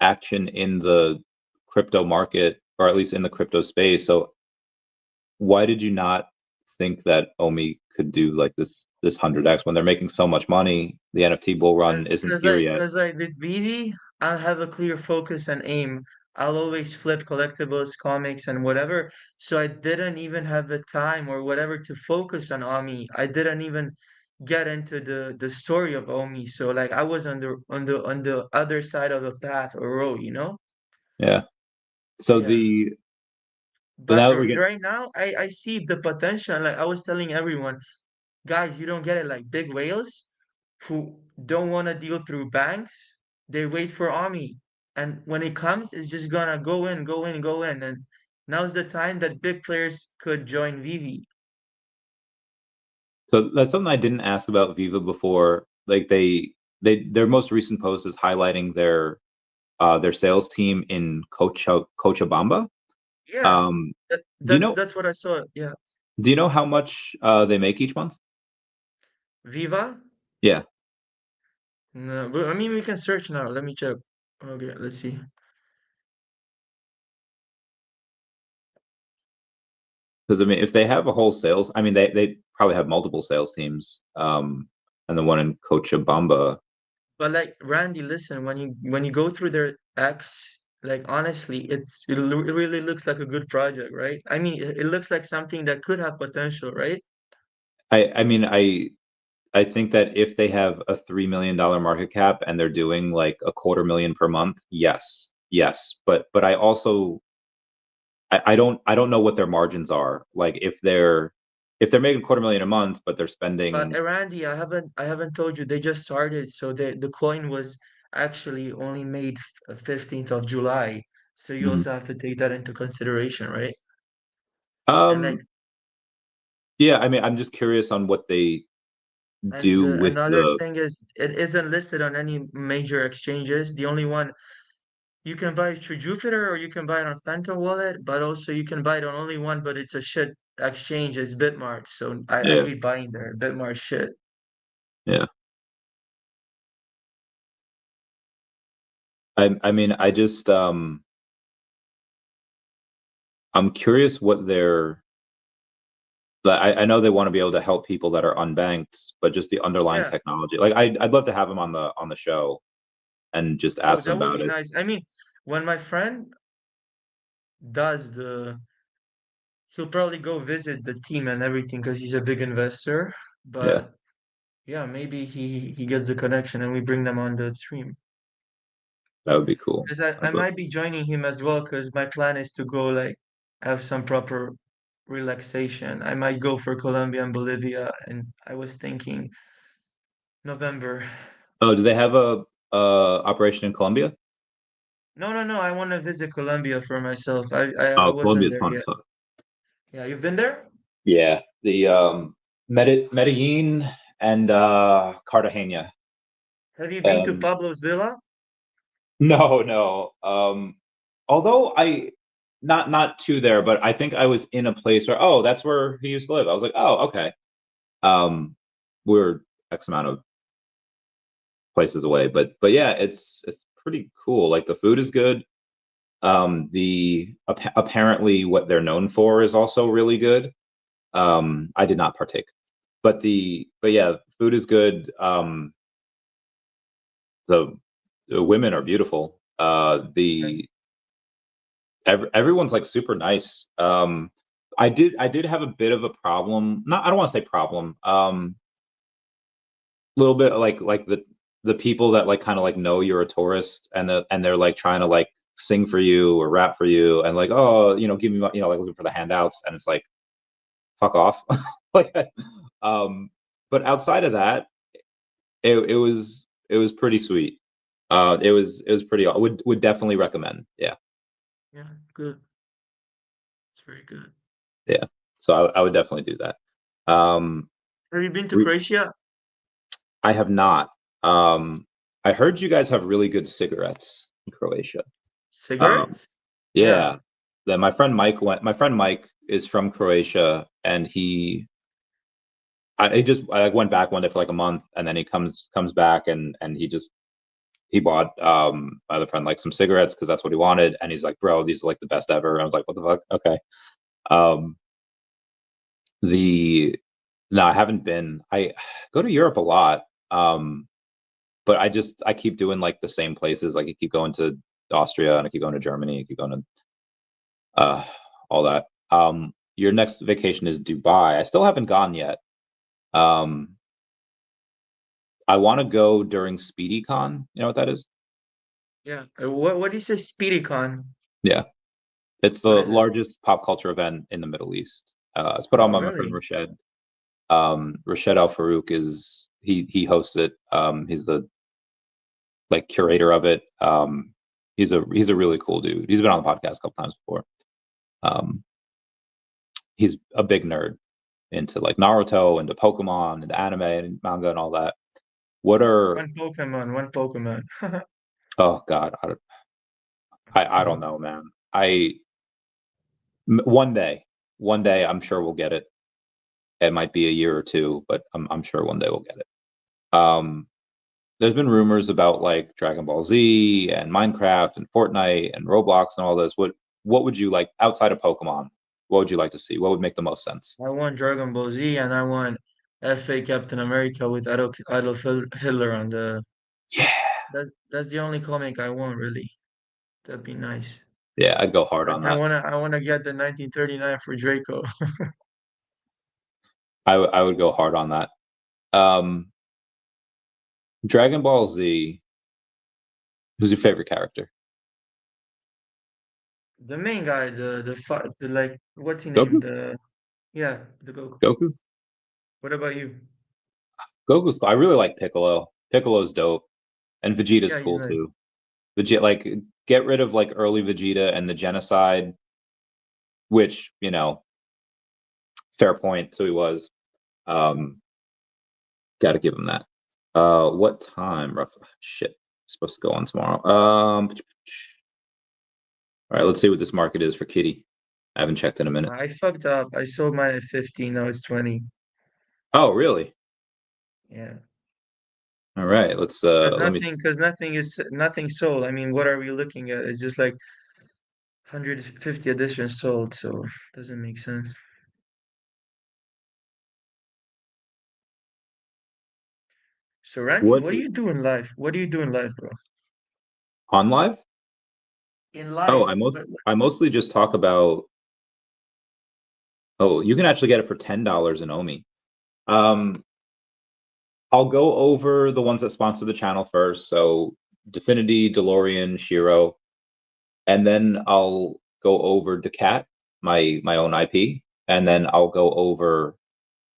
action in the crypto market, or at least in the crypto space. So why did you not think that OMI could do like this this 100x when they're making so much money. The NFT bull run isn't Cause here like, yet. cause like with VeVe, I have a clear focus and aim. I'll always flip collectibles, comics, and whatever. So I didn't even have the time or whatever to focus on OMI. I didn't even get into the story of OMI. So like I was on the other side of the path or road, you know? Yeah. So Yeah. the so But now that we're getting right now, I see the potential. Like I was telling everyone, guys, you don't get it. Like big whales who don't want to deal through banks, they wait for Army. And when it comes, it's just gonna go in, go in, go in. And now's the time that big players could join VeVe. so that's something I didn't ask about VeVe before. Like their most recent post is highlighting their sales team in Cochabamba. Yeah, Um, that, do you that know that's what I saw. Yeah. do you know how much they make each month? Viva? Yeah, No, but I mean we can search now. Let me check. Okay, let's see. because I mean, if they have a whole sales, I mean, they probably have multiple sales teams. And the one in Cochabamba. But like Randy, listen, when you go through their X, like honestly, it really looks like a good project, right? I mean, it looks like something that could have potential, right? I mean, I think that if they have a $3 million market cap and they're doing like a 250,000 per month, yes, yes. But I also I don't know what their margins are. Like if they're making 250,000 a month, but they're But spending. Randy, I haven't told you they just started, so the coin was actually only made 15th of July. So you Mhm. also have to take that into consideration, right? And like Um, yeah, I mean, I'm just curious on what they and do with another the. thing is it isn't listed on any major exchanges. The only one you can buy it through Jupiter or you can buy it on Phantom Wallet, but also you can buy it on only one, but it's a shit exchange. It's Bitmart. So I Yeah, hate buying there. Bitmart shit. yeah. I mean, I'm curious what their. Like, I know they want to be able to help people that are unbanked, but just the underlying Yeah. technology. Like I'd love to have them on the show and just Oh, ask them that would about be it. nice. I mean, when my friend does he'll probably go visit the team and everything because he's a big investor. Yeah, But yeah, maybe he gets the connection and we bring them on the stream. that would be cool. Because I might be joining him as well because my plan is to go like have some proper relaxation. I might go for Colombia and Bolivia, and I was thinking November. Oh, do they have a operation in Colombia? No, no, no. I want to visit Colombia for myself. I Oh, wasn't Colombia's there fun yet. stuff. Yeah, you've been there? Yeah, the Medellin and Cartagena. Have you been to And Pablo's villa? no, no. Although not too there, but I think I was in a place where that's where he used to live. I was like, oh, okay. Um, we're X amount of places away, but yeah, it's pretty cool. Like the food is good. The apparently what they're known for is also really good. I did not partake, but yeah, food is good. The, the women are beautiful. Okay. Everyone's like super nice. I did have a bit of a problem. Not I don't want to say problem. Little bit like the people that like kind of like know you're a tourist and they're like trying to like sing for you or rap for you and like give me like looking for the handouts and it's like fuck off like um but outside of that it was pretty sweet. It was pretty would definitely recommend. Yeah, Yeah, good. It's very good. yeah. So I would definitely do that. um Have you been to re- Croatia? I have not. I heard you guys have really good cigarettes in Croatia. um Cigarettes? Yeah. yeah, that my friend Mike is from Croatia and he just I went back one day for like a month and then he comes back and he bought my other friend like some cigarettes because that's what he wanted and he's like, bro, these are like the best ever. And I was like, what the fuck? Okay. um the No, I haven't been. I go to Europe a lot. But I keep doing like the same places. Like I keep going to Austria and I keep going to Germany, I keep going to uh all that. Your next vacation is Dubai. I still haven't gone yet. Um I want to go during SpeedyCon. You know what that is? Yeah. What do you say, SpeedyCon? Yeah. It's What the is it? largest put culture event in the Middle East. It's put on Oh, by my friend really? Rashed. Rashed Al Farouk is he hosts it. He's the like curator of it. He's a really cool dude. He's been on the podcast a couple times before. Um, he's a big nerd into like Naruto, into Pokemon, into anime and manga and all that. What are One Pokemon, one Pokemon. oh god, I don't know, man. One day, one day I'm sure we'll get it. It might be a year or two, but I'm sure one day we'll get it. Um, there's been rumors about like Dragon Ball Z and Minecraft and Fortnite and Roblox and all this. What would you like outside of Pokemon? What would you like to see? What would make the most sense? I want Dragon Ball Z and I want FA Captain America with Adolf Hitler on the. Yeah, That's the only comic I want, really. That'd be nice. yeah, I'd go hard on I that. wanna I wanna get the 1939 for Draco. I would go hard on that. Um, Dragon Ball Z. Who's your favorite character? The main guy, the like, what's he name? Goku. The Goku. Goku. What about you? Goku's cool. I really like Piccolo. Piccolo's dope, and Vegeta's Yeah, he's cool nice. too. Vegeta, like, get rid of like early Vegeta and the genocide, which fair point. So he was. Um, Got to give him that. What time? Rough. Shit, supposed to go on tomorrow. All right, let's see what this market is for Kitty. I haven't checked in a minute. I fucked up. I sold mine at 15. Now it's 20. Oh, really? Yeah. All right. Let me. Because nothing sold. I mean, what are we looking at? It's just like 150 editions sold, so it doesn't make sense. So Randy, What what do you do in life? What do you do in life, bro? on live? In Oh, life, I mostly just talk about. Oh, you can actually get it for $10 in OMI. Um, I'll go over the ones that sponsor the channel first. So Definity, DeLorean, Shiro, and then I'll go over daCat, my own IP, and then I'll go over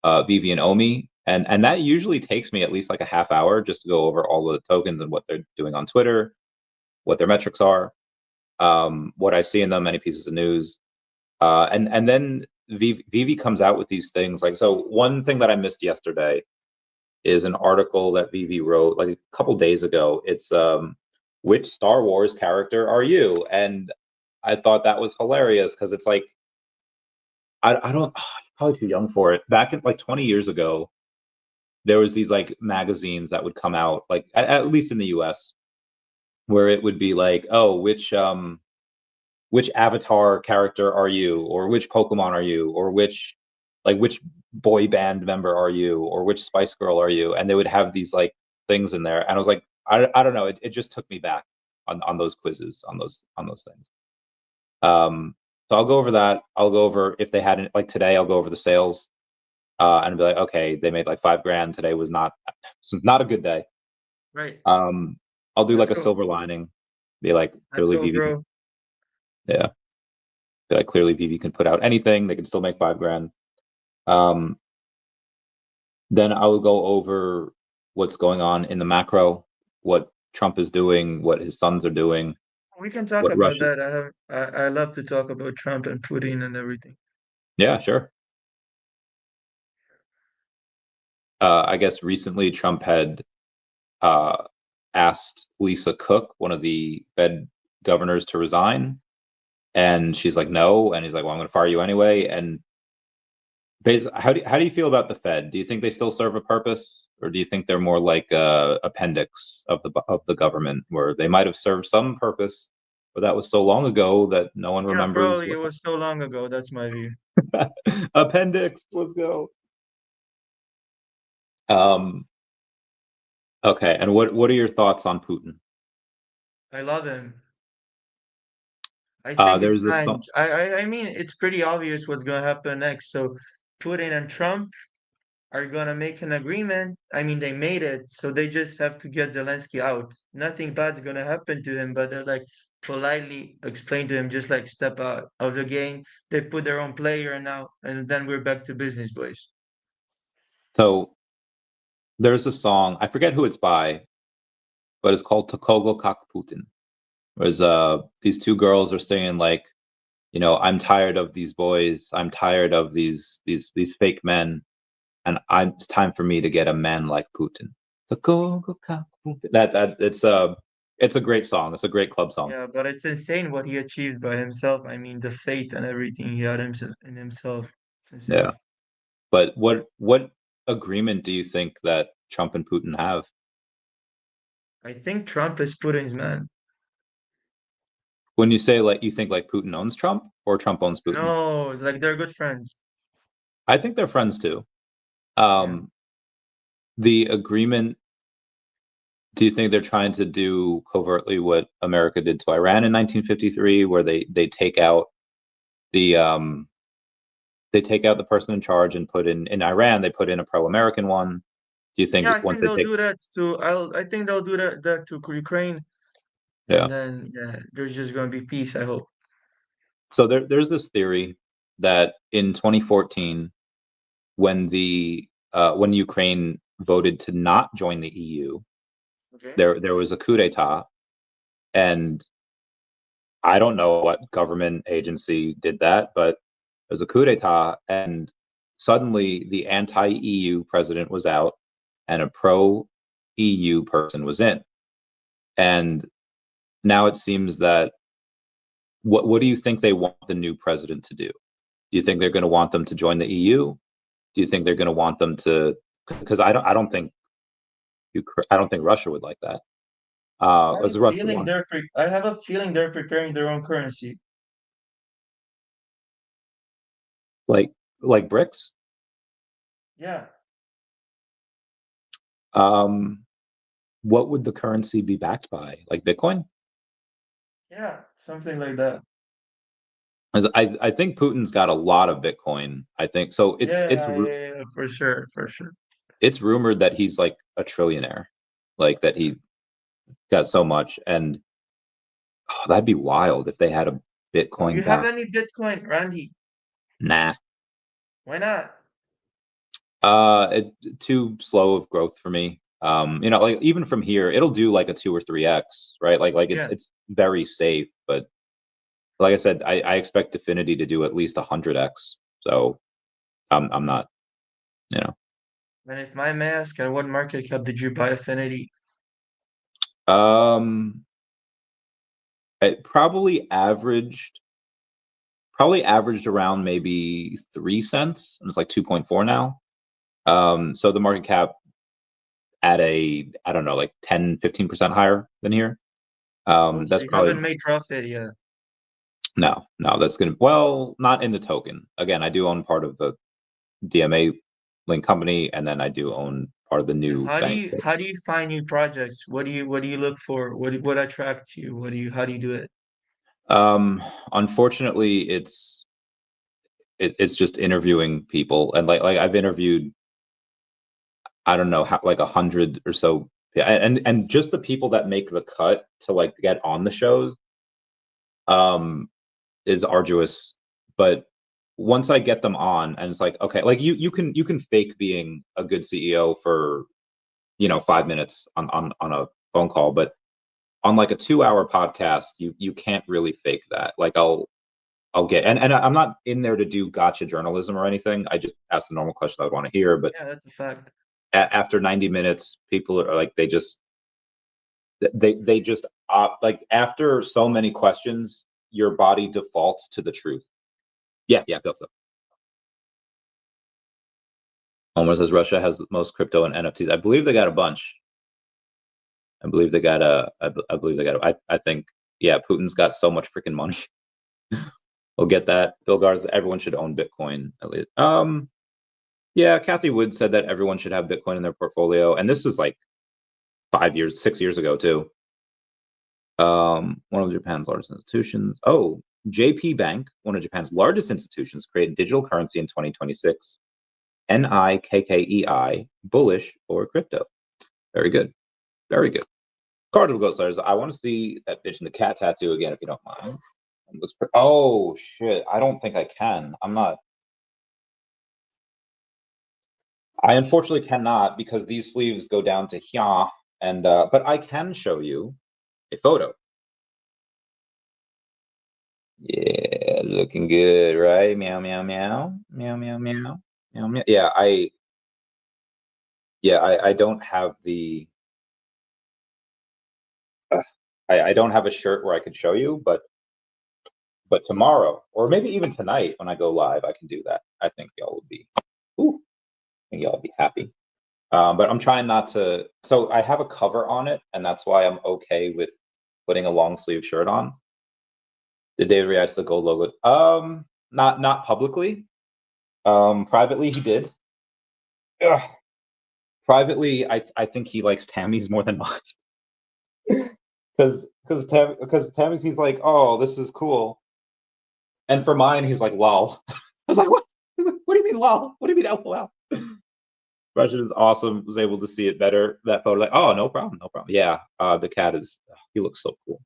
VeVe and OMI, and that usually takes me at least like a half hour just to go over all the tokens and what they're doing on Twitter, what their metrics are, what I see in them, any pieces of news, and then VeVe comes out with these things like so. One thing that I missed yesterday is an article that VeVe wrote like a couple days ago. It's which Star Wars character are you? And I thought that was hilarious because it's like I don't probably too young for it. Back in like 20 years ago, there was these like magazines that would come out like at least in the US where it would be like, oh, which avatar character are you, or which Pokemon are you, or which boy band member are you, or which Spice Girl are you, and they would have these like things in there, and I was like, I don't know, it just took me back on those quizzes on those things. So I'll go over that. I'll go over if they hadn't like today. I'll go over the sales and be like, okay, they made like 5 grand today. Was not a good day. right. Um, I'll do Let's like a go. silver lining, be like Let's clearly go, VV can, bro. yeah, be like clearly VV can put out anything. They can still make 5 grand. Um, then I will go over what's going on in the macro, what Trump is doing, what his sons are doing, We can talk what about Russia. that. I love to talk about Trump and Putin and everything. Yeah, sure. I guess recently Trump had uh, asked Lisa Cook, one of the Fed governors, to resign, and she's like, no, and he's like, well, I'm going to fire you anyway. And basically, how do you feel about the Fed? Do you think they still serve a purpose, or do you think they're more like a appendix of the government, where they might have served some purpose, but that was so long ago that no one Yeah, remembers probably it what was so long ago. That's my view. appendix? Let's go. Um, okay, and what are your thoughts on Putin? I love him. I think it's There's a time. song. I mean, it's pretty obvious what's gonna happen next. So Putin and Trump are gonna make an agreement. I mean, they made it, so they just have to get Zelensky out. Nothing bad's gonna happen to him, but they're like politely explain to him, just like step out of the game. They put their own player now, and then we're back to business, boys. So there's a song. I forget who it's by, but it's called "Takogo Kak Putin." Whereas these two girls are saying like, I'm tired of these boys. I'm tired of these fake men, and it's time for me to get a man like Putin. Takogo Kak Putin. That it's a great song. It's a great club song. Yeah, but it's insane what he achieved by himself. I mean, the faith and everything he had himself in himself. It's Yeah. insane. But what agreement do you think that Trump and Putin have? I think Trump is Putin's man. When you say like you think like Putin owns Trump or Trump owns Putin? No, like they're good friends. I think they're friends too. Yeah. Um, the agreement, do you think they're trying to do covertly what America did to Iran in 1953, where they take out the the person in charge and put in Iran, they put in a pro-American one. Do you think Yeah, I once think they they'll take do that to I think they'll do that to Ukraine, and yeah. then yeah, there's just gonna be peace, I hope. So there's this theory that in 2014, when Ukraine voted to not join the EU, Okay. there was a coup d'état, and I don't know what government agency did that, but it was a coup d'état, and suddenly the anti-EU president was out, and a pro-EU person was in, and now it seems that what do you think they want the new president to do? Do you think they're going to want them to join the EU? Do you think they're going to want them to? Because I don't think Russia would like that. As Russia wants I have a feeling they're preparing their own currency. like BRICS. Yeah, Um, what would the currency be backed by? Like Bitcoin? yeah, something like that. 'Cause I think Putin's got a lot of Bitcoin. I think so. Yeah, for sure, for sure. It's rumored that he's like a trillionaire, like that he got so much, and that'd be wild if they had a Do you Bitcoin have back. any Bitcoin, Randy? Nah, Why not? too slow of growth for me. Like even from here, it'll do like a 2 or 3x, right? Like Yeah, it's very safe, but like I said, I expect Definity to do at least 100x. So I'm not, you know. and if my mask, at what market cap did you buy Affinity? Um, it probably averaged around maybe 3 cents, and it's like 2.4 now. So the market cap at I don't know, like 10-15% higher than here. Oh, so That's you probably haven't made profit yet. no, that's gonna well, not in the token. Again, I do own part of the DMA link company, and then I do own part of the And new bank. how do you find new projects? What do you look for? What attracts you? How do you do it? Um, Unfortunately, it's just interviewing people, and like I've interviewed, I don't know how, like 100 or so, yeah, and just the people that make the cut to like get on the shows um is arduous. But once I get them on, and it's like, okay, like you can fake being a good CEO for 5 minutes on a phone call, but on like a 2 hour podcast, you can't really fake that. Like I'll get, and I'm not in there to do gotcha journalism or anything. I just ask the normal question I would want to hear. But Yeah, that's a fact. after 90 minutes, people are like, they just like after so many questions, your body defaults to the truth. Yeah, yeah, go. Homer says Russia has the most crypto and NFTs. I believe they got a bunch. I believe they got I believe they got I think, yeah, Putin's got so much freaking money. We'll get that. Bill Garza, everyone should own Bitcoin at least. Yeah, Kathy Wood said that everyone should have Bitcoin in their portfolio, and this was like 6 years ago too. One of Japan's largest institutions. Oh, JP Bank, one of Japan's largest institutions, created digital currency in 2026. NIKKEI, bullish for crypto. Very good. Very good. Cardinal Ghost Letters. I want to see that bitch in the cat tattoo again, if you don't mind. Oh shit! I don't think I can. I'm not. I unfortunately cannot because these sleeves go down to here, and but I can show you a photo. Yeah, looking good, right? Meow meow meow meow meow meow meow meow. Yeah, I don't have the. I don't have a shirt where I could show you, but tomorrow or maybe even tonight when I go live, I can do that. I think y'all will be. Ooh, I think y'all will be happy. But I'm trying not to. So I have a cover on it, and that's why I'm okay with putting a long sleeve shirt on. Did David react to the gold logo? Not publicly. Privately, he did. Ugh. Privately, I think he likes Tammy's more than mine. Because Tammy's, he's like, oh, this is cool, and for mine, he's like, lol. I was like, what? What do you mean, lol? What do you mean, lol? Russian is awesome. Was able to see it better. That photo, like, oh, no problem, no problem. Yeah, the cat is. He looks so cool.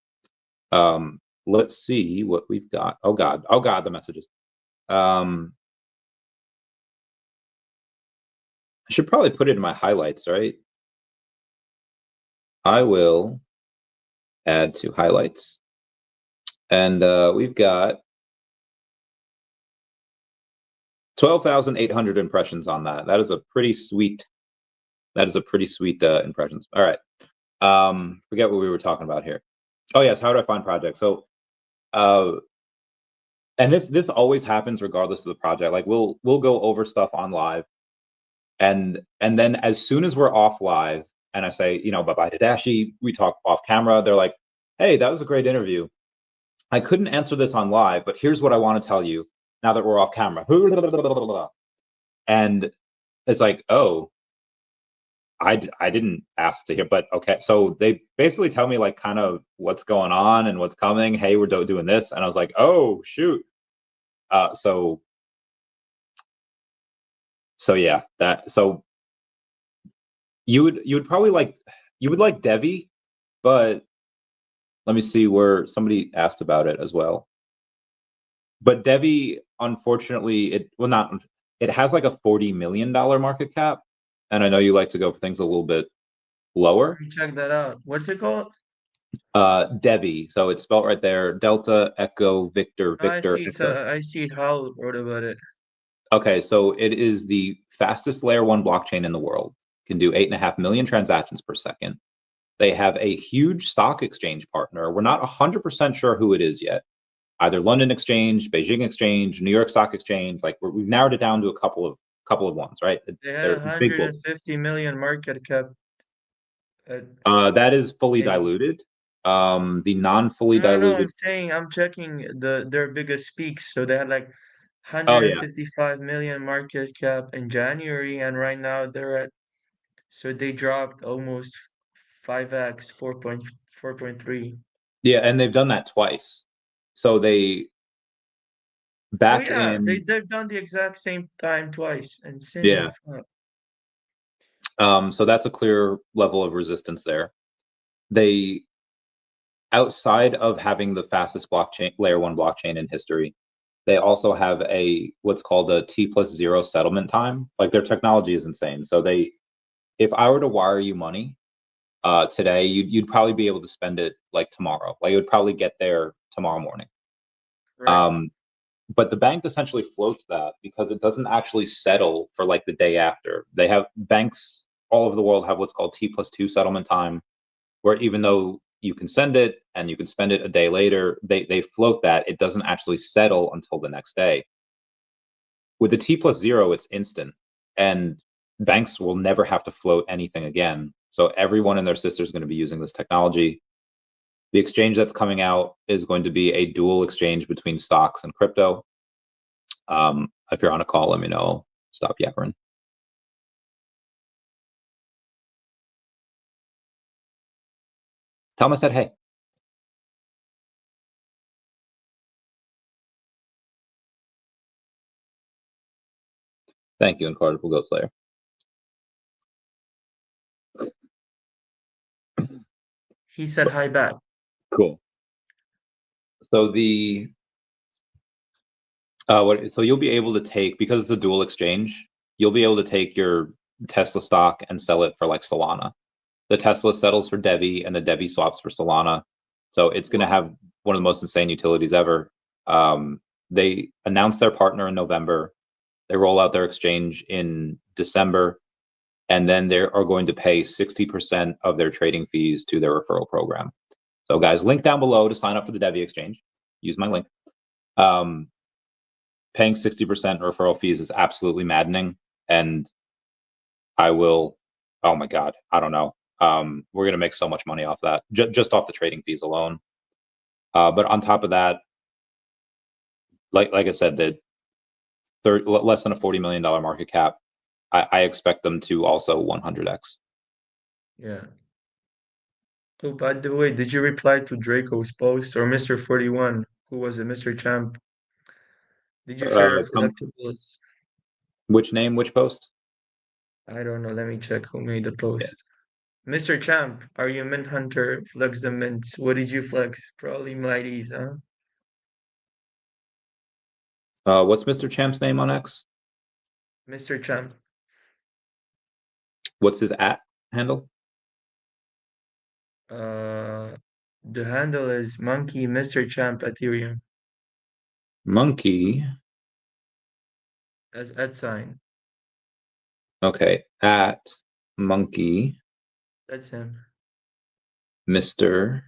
Let's see what we've got. Oh God, the messages. I should probably put it in my highlights, right? I will add to highlights, and we've got 12,800 impressions on that. That is a pretty sweet. That is a pretty sweet impressions. All right. Forget what we were talking about here. Oh yes, how do I find projects? So, and this always happens regardless of the project. Like we'll go over stuff on live, and then as soon as we're off live, and I say, bye bye to Dashi, we talk off camera. They're like, hey, that was a great interview. I couldn't answer this on live, but here's what I want to tell you now that we're off camera. And it's like, oh, I didn't ask to hear, but okay. So they basically tell me like kind of what's going on and what's coming. Hey, we're doing this, and I was like, oh shoot. So yeah, you would probably like DEVVE, but let me see where somebody asked about it as well. But DEVVE, unfortunately, it has like a $40 million market cap, and I know you like to go for things a little bit lower. Check that out. What's it called? DEVVE. So it's spelled right there. Delta Echo Victor I Victor see. Echo. I see how wrote about it. Okay, so it is the fastest layer one blockchain in the world. Can do 8.5 million transactions per second. They have a huge stock exchange partner. We're not 100% sure who it is yet. Either London Exchange, Beijing Exchange, New York Stock Exchange. Like we've narrowed it down to a couple of ones, right? They had They're big boys. 150 million market cap. That is fully In, diluted. The non-fully no, I'm diluted. saying I'm checking their biggest peaks. So they had like Oh yeah, 155 million market cap in January, and right now they're at so they dropped almost 5x, 4.3. yeah, and they've done that twice. So they Oh back yeah, in they've done the exact same time twice. Insane. yeah. Fuck. So that's a clear level of resistance there. They outside of having the fastest blockchain layer one blockchain in history, they also have a what's called a T+0 settlement time. Like their technology is insane. So if I were to wire you money today, you'd probably be able to spend it like tomorrow. Like it would probably get there tomorrow morning. Right. Um, but the bank essentially floats that because it doesn't actually settle for like the day after. They have banks all over the world have what's called T+2 settlement time, where even though you can send it and you can spend it a day later, they float that. It doesn't actually settle until the next day. With the T+0, it's instant, and banks will never have to float anything again. So everyone and their sister is going to be using this technology. The exchange that's coming out is going to be a dual exchange between stocks and crypto. If you're on a call, let me know. Stop yappering. Tell him I said hey. Thank you, Incorrigible Ghost Slayer. He said hi back. Cool. So so you'll be able to take, because it's a dual exchange, you'll be able to take your Tesla stock and sell it for like Solana. The Tesla settles for DEVVE and the DEVVE swaps for Solana. So it's going to have one of the most insane utilities ever. They announced their partner in November. They roll out their exchange in December, and then they are going to pay 60% of their trading fees to their referral program. So guys, link down below to sign up for the DEVVE exchange. Use my link. Paying 60% referral fees is absolutely maddening. And I will, oh my God, I don't know. We're going to make so much money off that, just off the trading fees alone. But on top of that, like I said, that less than a $40 million market cap, I expect them to also 100x. Yeah. Oh, by the way, did you reply to Draco's post or Mr. 41? Who was it, Mr. Champ? Did you share collectibles? Which name, which post? I don't know. Let me check who made the Yeah. post. Mr. Champ, are you a mint hunter? Flex the mints. What did you flex? Probably mighties, huh? What's Mr. Champ's name on X? Mr. Champ. What's his @ handle? The handle is monkey Mr. Champ Ethereum Monkey. as @sign. Okay, @monkey That's him. Mr.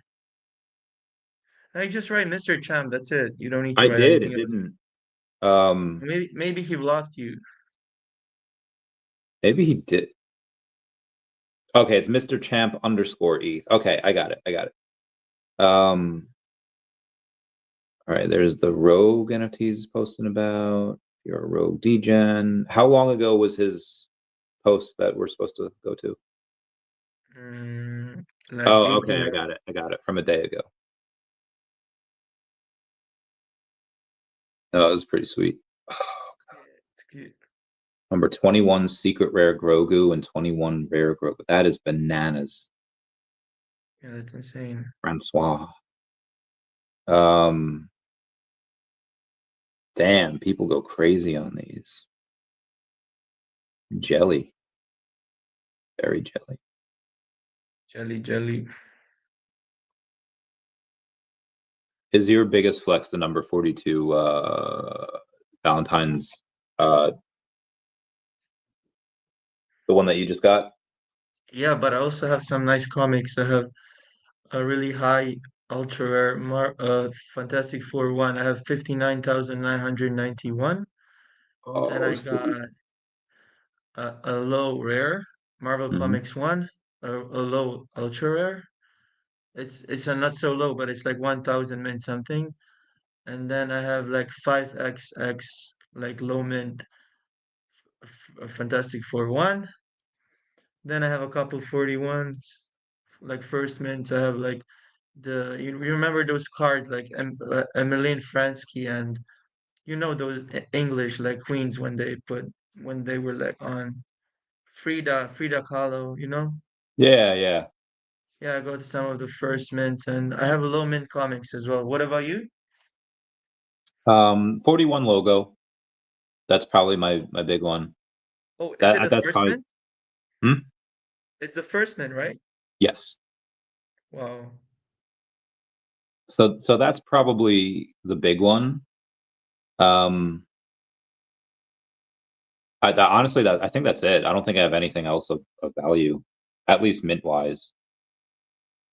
I just write Mr. Champ. That's it. You don't need to I write did. It anything else. didn't. Maybe he blocked you. Maybe he did. Okay, it's Mr. Champ _ ETH. Okay, I got it. I got it. All right, there's the Rogue NFTs posting about. You're a Rogue degen. How long ago was his post that we're supposed to go to? Like Oh, okay, 18. I got it. I got it from a day ago. Oh, it was pretty sweet. It's cute. Number 21 secret rare Grogu and 21 rare Grogu. That is bananas. Yeah, that's insane. Francois. Damn, people go crazy on these. Jelly. Very jelly. Jelly. Is your biggest flex the number 42 Valentine's, the one that you just got? Yeah, but I also have some nice comics. I have a really high ultra rare Fantastic Four one. I have 59,991, and Oh, I got sweet. a low rare Marvel Mhm. Comics one, a low ultra rare. It's a not so low, but it's like 1,000 mint something. And then I have like 5XX like low mint Fantastic Four one. Then I have a couple 41s, like first mints. I have like you remember those cards like Emmeline Fransky and those English like queens when they were like on Frida Kahlo. Yeah, yeah. Yeah, I got some of the first mints and I have a low mint comics as well. What about you? 41 logo. That's probably my big one. Oh, is it the That's first probably mint? hmm? It's the first mint, right? Yes. Wow. So that's probably the big one. Honestly, I think that's it. I don't think I have anything else of value, at least mint wise.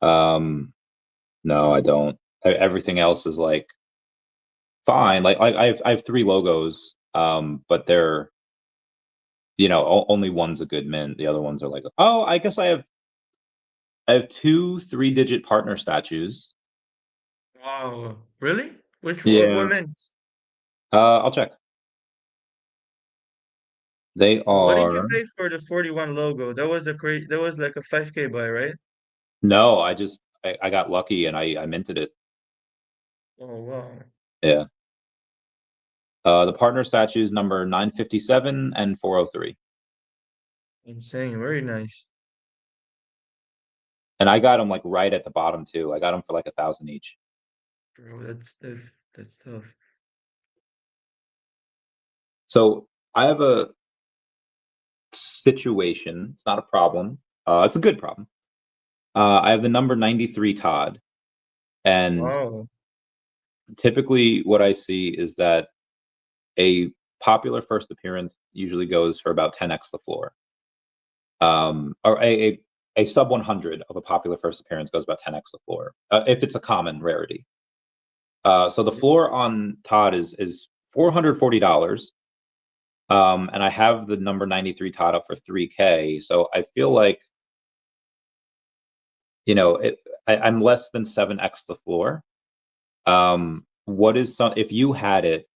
No, I don't. Everything else is like fine. Like I have 3 logos, but they're only one's a good mint. The other ones are like, oh, I guess I have 2 3-digit partner statues. Wow. Really? What Yeah. mints? I'll check. They What did you are pay for the 41 logo? That was like a 5K buy, right? no, I got lucky and I minted it. Oh wow. Yeah. The partner statues number 957 and 403. Insane. Very nice. And I got them like right at the bottom too. I got them for like 1,000 each. Bro, that's tough. That's tough. So I have a situation. It's not a problem. It's a good problem. I have the number 93 Todd. And Wow. typically what I see is that a popular first appearance usually goes for about 10x the floor. Or a sub 100 of a popular first appearance goes about 10x the floor, if it's a common rarity. So the floor on Todd is $440. And I have the number 93 Todd up for 3K. So I feel like, I'm less than 7x the floor. What is if you had it,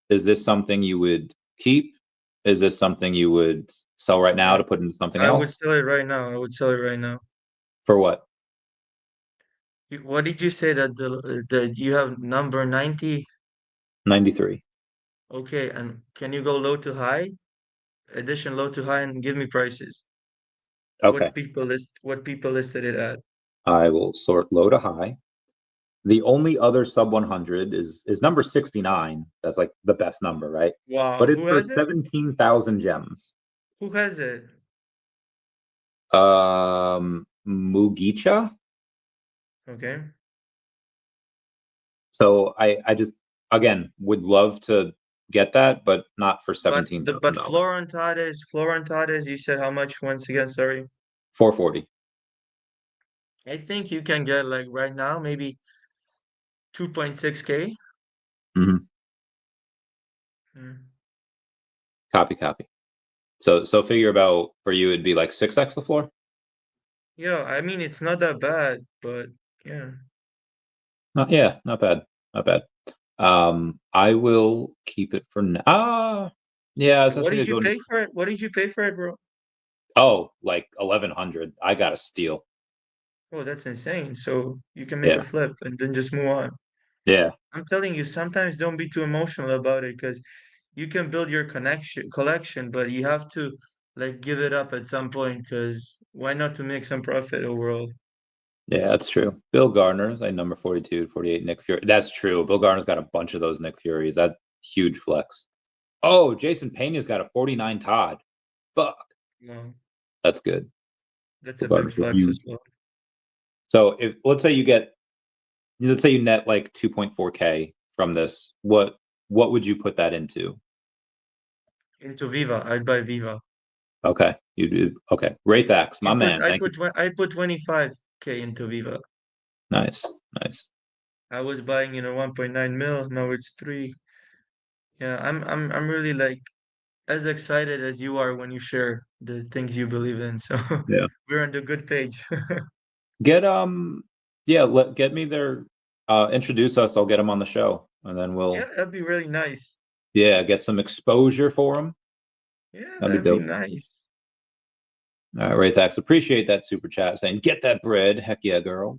is this something you would keep? Is this something you would sell right now to put into something I would else? sell it right now. I would sell it right now. For what? What did you say that the you have number 90? 93. Okay, and can you go low to high? Addition low to high and give me prices. Okay. What people listed it at? I will sort low to high. The only other sub 100 is number 69. That's like the best number, right? But Wow, it's who for has it? 17,000 gems. Who has it? Mugicha. Okay. So I just, again, would love to get that, but not for But $17,000. Florentades, you said how much once again, sorry. 440. I think you can get like right now maybe 2.6K. Mm-hmm. Mm. Copy. So figure about for you it'd be like 6x the floor. Yeah, I mean it's not that bad, but yeah. Not bad, not bad. I will keep it for now. Yeah, And so I what think did I you go. pay for it? What did you pay for it, bro? Oh, like 1,100. I got a steal. Oh, that's insane. So you can make a Yeah, flip and then just move on. yeah, I'm telling you, sometimes don't be too emotional about it because you can build your connection collection, but you have to like give it up at some point because why not to make some profit overall? yeah. That's true. Bill Gardner's like number 42, 48. Nick Fury. That's true. Bill Gardner's got a bunch of those Nick Furies. That huge flex. Oh, Jason Pena's got a 49 Todd. Fuck, No, that's good. that's Bill a big Gardner's flex as huge. well. So if let's say you net like 2.4K from this, what would you put that into? Into Viva, I'd buy Viva. Okay, you do. Okay, Wraithax, my man. Thank you. I put 25K into Viva. Nice, nice. I was buying, 1.9 mil, now it's 3. Yeah, I'm really like as excited as you are when you share the things you believe in. So Yeah. we're on the good page. Get yeah, get me there. Introduce us. I'll get him on the show, and then Yeah, we'll that'd be really nice. get some exposure for him. Yeah, That'd be that'd be dope. nice. All right, Wraithax, appreciate that super chat saying get that bread. Heck yeah, girl.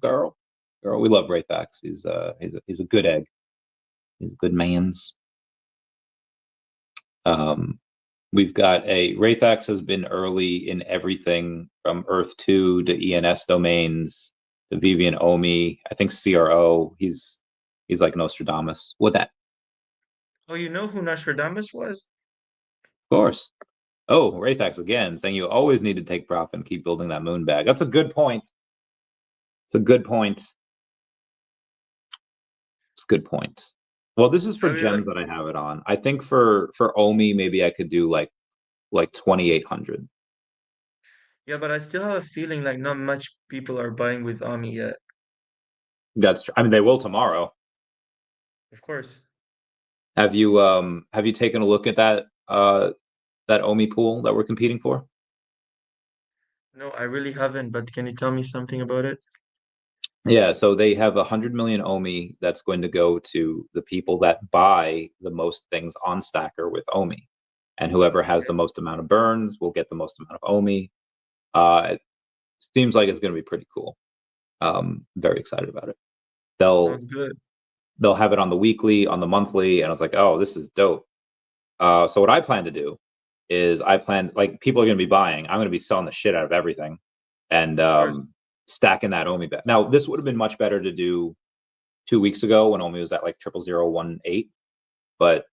We love Wraithax. He's a good egg. He's a good man's. Um, we've got Wraithax has been early in everything from Earth2 to ENS domains to VeVe and OMI. I think CRO. He's like Nostradamus. With that, Oh, you know who Nostradamus was? of course. Oh, Wraithax again saying you always need to take profit and keep building that moon bag. That's a good point. It's a good point. It's a good point. Well, this is I for really like. gems that I have it on. I think for OMI maybe I could do like 2,800. Yeah, but I still have a feeling like not much people are buying with Ami yet. That's true. I mean they will tomorrow. Of course. Have you taken a look at that OMI pool that we're competing for? No, I really haven't, but can you tell me something about it? Yeah, so they have 100 million OMI that's going to go to the people that buy the most things on Stacker with OMI. And whoever has the most amount of burns will get the most amount of OMI. It seems like it's going to be pretty cool. Very excited about it. They'll Sounds good. have it on the weekly, on the monthly, and I was like, oh, this is dope. So what I plan to do is like people are going to be buying. I'm going to be selling the shit out of everything, and Of course. stacking that OMI bet. Now this would have been much better to do 2 weeks ago when OMI was at like 0.0018, but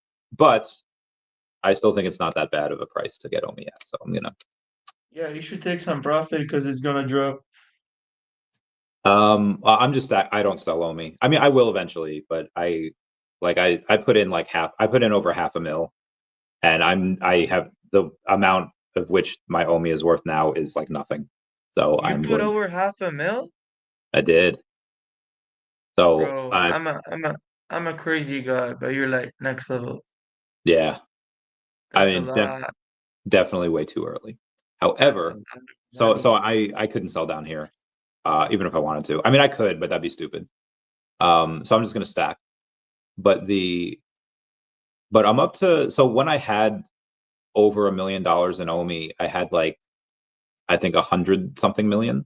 I still think it's not that bad of a price to get OMI at. So I'm gonna. Yeah, you should take some profit because it's gonna drop. I'm just that I don't sell OMI. I mean, I will eventually, but I put in like I put in over half a mil, and I have the amount of which my OMI is worth now is like nothing. So You I'm put going to, over half a mil? I did. So Bro, I'm a crazy guy, but you're like next level. yeah, I That's a mean, lot. definitely way too early. That's a However, lot of so money. I couldn't sell down here, even if I wanted to. I mean, I could, but that'd be stupid. So I'm just gonna stack. But I'm up to, so when I had over $1 million in OMI, I had like I think 100 something million.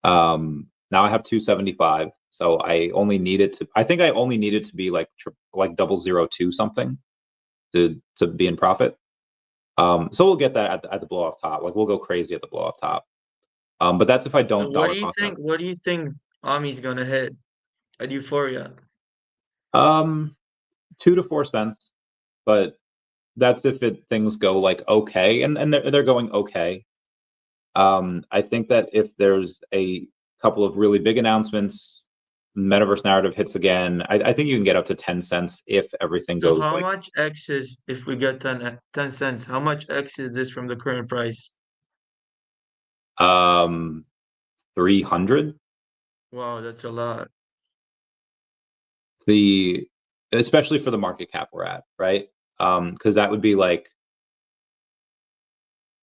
Now I have 275. So I only needed to. I think I only needed to be like 0.002 something to be in profit. So we'll get that at the blow off top. Like we'll go crazy at the blow off top. But that's if I So don't dollar cost what do you think Ami's gonna hit at Euphoria? out. 2 to 4 cents, but that's if things go like okay, and they're going okay. I think that if there's a couple of really big announcements, metaverse narrative hits again, I think you can get up to 10 cents if everything So goes how like much X is if we get 10 cents? How much X is this from the current price? um 300. Wow, that's a lot. The Especially for the market cap we're at, right? Because that would be like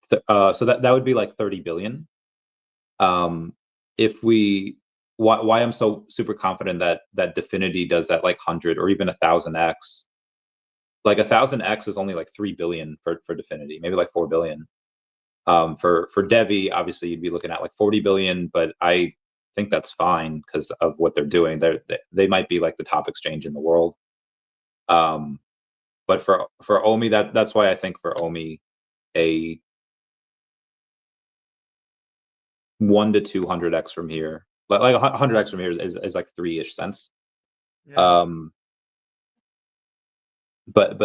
so that would be like 30 billion. Um, if we why I'm so super confident that Definity does that like 100 or even 1,000x. Like 1,000x is only like 3 billion for Definity, maybe like 4 billion. For DEVVE, obviously you'd be looking at like 40 billion, but I think that's fine because of what they're doing. They might be like the top exchange in the world. Um, but for OMI, that's why I think for OMI a 1 to 200x from here, like 100x from here is like 3-ish cents. Yeah, Um, but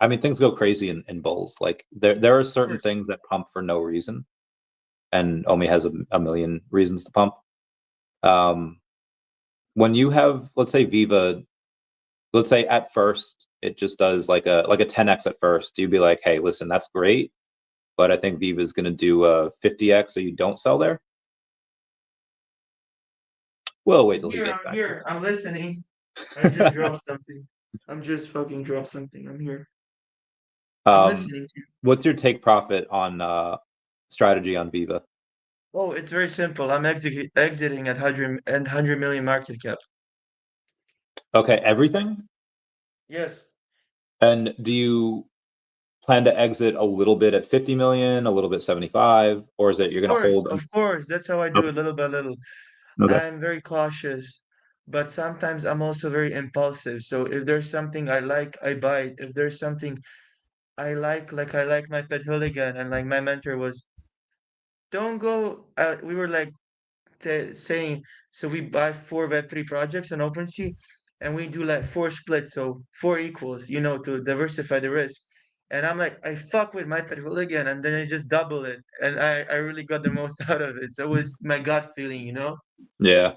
I mean things go crazy in bulls. Like there are of certain course. things that pump for no reason, and OMI has a million reasons to pump. Um, when you have, let's say VeVe, let's say at first it just does like a 10x at first, you'd be like, hey, listen, that's great, but I think VeVe is going to do a 50x, so you don't sell there. We'll wait till he gets I'm back to here. I'm listening. I just us. dropped something. I'm just fucking dropped something. I'm here. I'm um, listening to you. what's your take profit on strategy on VeVe? Oh, it's very simple. I'm exiting at 100 million market cap. Okay, everything. Yes, And do you plan to exit a little bit at 50 million, a little bit 75, or is it you're going to hold? of course. That's how I do Okay. it little by little. Okay. I'm very cautious, but sometimes I'm also very impulsive. So if there's something I like, I buy it. If there's something like I like my pet hooligan, and like my mentor was, don't go. We were like saying, so we buy four Web3 projects on OpenSea, and we do like four splits, so four equals, to diversify the risk. And I'm like, I fuck with my pet hooligan, and then I just double it, and I really got the most out of it. So it was my gut feeling. Yeah,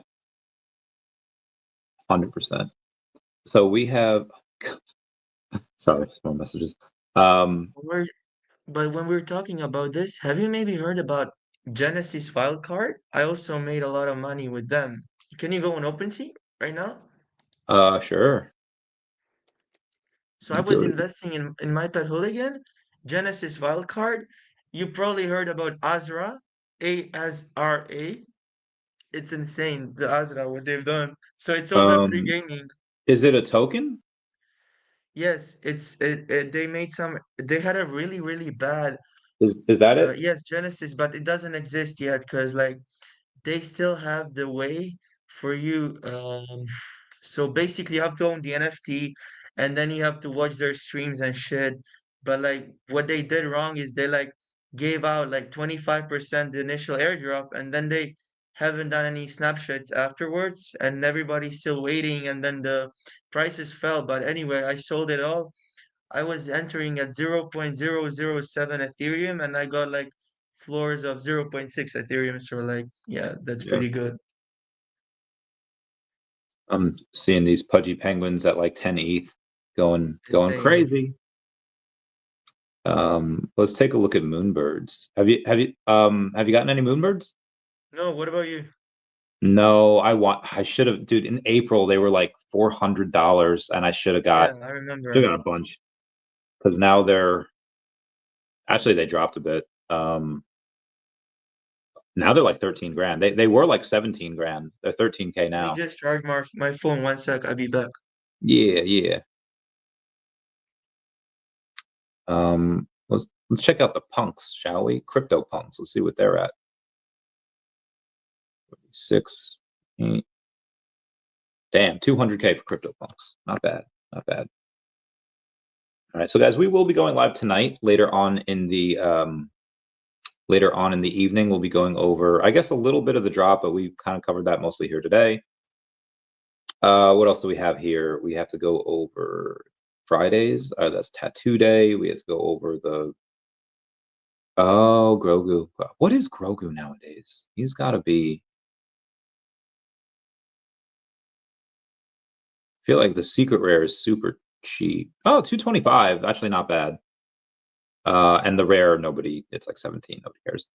100%. So we have, sorry, more messages. Um, We're, but when we're talking about this, have you maybe heard about Genesis Wildcard? I also made a lot of money with them. Can you go on OpenSea right now? sure. So I was investing in my pet hooligan, Genesis Wildcard. You probably heard about Azra, ASRA. It's insane, the Azra, what they've done. So it's all Web3 Um, gaming. is it a token? Yes, they had a really, really bad, Is that it? yes, Genesis, but it doesn't exist yet because like they still have the way for you. So basically, you have to own the NFT, and then you have to watch their streams and shit. But like, what they did wrong is they like gave out like 25% the initial airdrop, and then they haven't done any snapshots afterwards, and everybody's still waiting, and then the prices fell. But anyway, I sold it all. I was entering at 0.007 Ethereum, and I got like floors of 0.6 Ethereum. So like, yeah, that's Yeah. pretty good. I'm seeing these pudgy penguins at like 10 ETH going Insane. crazy. Let's take a look at moonbirds. Have you gotten any moonbirds? No, what about you? No, I should have, dude. In April, they were like $400, and I Yeah, I remember. should have got a bunch because now they're actually they dropped a bit. Now they're like 13 grand. They were like 17 grand. They're 13K Let me now. just charge my phone 1 sec. I'll be back. Yeah, yeah. Let's check out the punks, shall we? Crypto punks. Let's see what they're at. 6, 8. Damn, 200K for crypto punks. Not bad. Not bad. All right, so guys, we will be going live tonight. Later on in the evening, we'll be going over, I guess, a little bit of the drop, but we kind of covered that mostly here today. What else do we have here? We have to go over Fridays. That's tattoo day. We have to go over the Grogu. What is Grogu nowadays? He's got to be. I feel like the secret rare is super cheap. Oh, 225. Actually, not bad. And the rare, it's like 17. Nobody cares.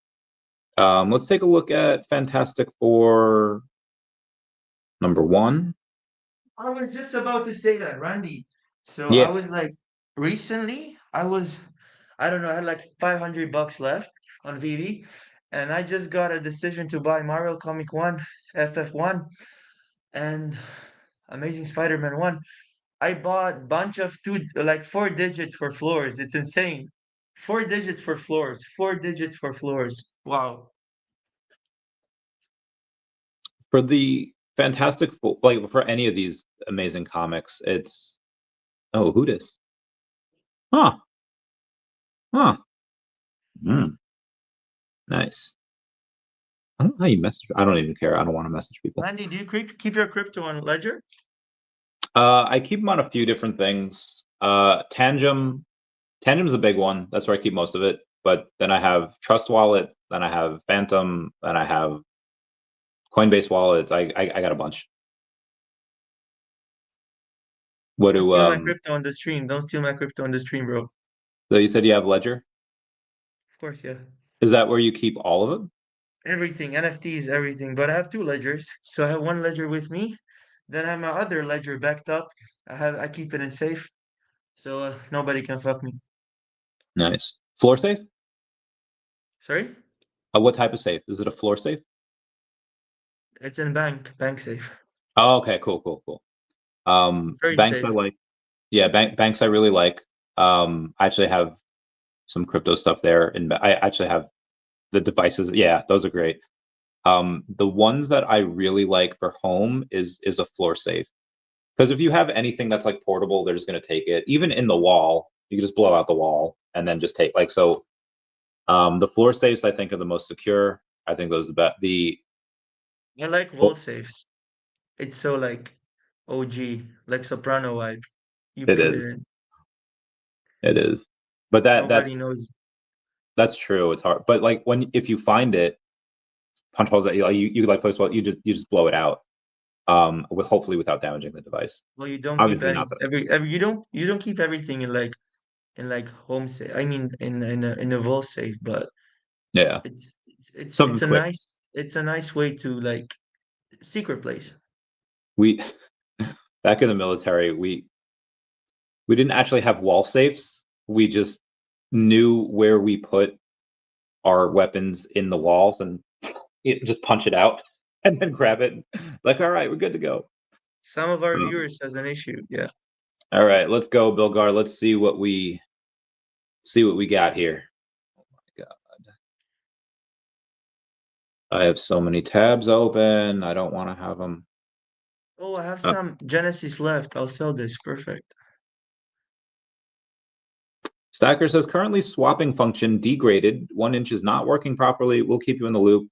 Let's take a look at Fantastic Four #1. I was just about to say that, Randy. So I Yeah, was like, recently, I don't know, I had like $500 left on VeVe, and I just got a decision to buy Marvel Comic 1, FF1, and Amazing Spider-Man 1. I bought bunch of like 4 digits for floors. It's insane. 4 digits for floors. 4 digits for floors. Wow. for the Fantastic Four, like for any of these amazing comics, it's who dis? Huh. Huh. Mm, nice. I don't know how you message. I don't even care. I don't want to message people. Randy, do you keep your crypto on Ledger? I keep them on a few different things. Tangent's a big one. That's where I keep most of it. But then I have Trust Wallet. Then I have Phantom. Then I have Coinbase wallets. I got a bunch. What Don't do steal my crypto on the stream. Don't steal my crypto on the stream, bro. Of So you said you have Ledger? course, yeah. Is that where you keep all of it? Everything, NFTs, everything. But I have 2 ledgers. So I have one ledger with me. Then I have my other ledger backed up. I keep it in safe. So nobody can fuck me. Nice. Floor safe? Sorry? What type of safe? Is it a floor safe? It's in bank safe. Oh, okay, cool. Very Banks I safe. like. Yeah, banks I really like. I actually have some crypto stuff there, and I actually have the devices. Yeah, those are great. The ones that I really like for home is a floor safe, because if you have anything that's like portable, they're just going to take it. Even in the wall, you can just blow out the wall and then just take like so. The floor safes I think are the most secure. I think those are the best. I like wall safes. It's so like OG, like soprano vibe. You It put it is. in. It is. But Nobody knows. that's true. It's hard. But like if you find it, punch holes that you like place well, you just blow it out. With hopefully without damaging the device. Well, you don't keep Obviously any not that. every you don't keep everything in like home safe. I mean in a vault safe, but Yeah. it's Something a quick. nice way to like secret place. We back in the military, we didn't actually have wall safes. We just knew where we put our weapons in the walls and just punch it out and then grab it. Like, all right, we're good to go. Some of our Um, viewers has an issue. Yeah. all right, let's go, Bilgar. Let's see what we got here. Oh my I have so many tabs open. I don't want to have them. Oh, I have some Genesis left. I'll sell this. Perfect. Stacker says currently swapping function degraded. 1 inch is not working properly. We'll keep you in the loop.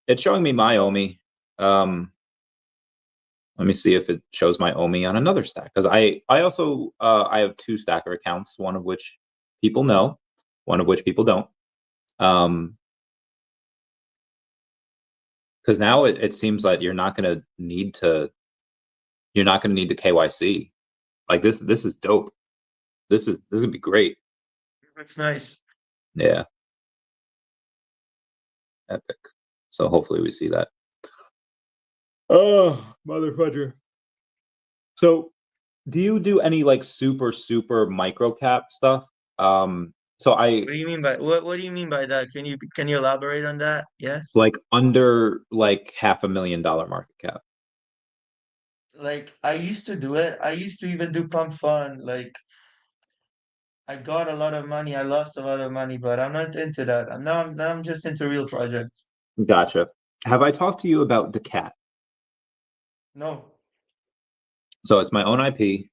It's showing me my OMI. Let me see if it shows my OMI on another stack, because I also I have 2 stacker accounts, one of which people know, one of which people don't. Because now it seems like you're not going to need to KYC. Like this is dope. This would be great. That's nice. Yeah. Epic. So hopefully we see that. Oh, mother fudger. So do you do any like super micro cap stuff? So What do you mean by what do you mean by that? Can you elaborate on that? Yeah. like under like $500,000 market cap. Like I used to do it. I used to even do pump fund. Like I got a lot of money. I lost a lot of money, but I'm not into that. Now I'm just into real projects. Gotcha. Have I talked to you about daCat? No. So it's my own IP.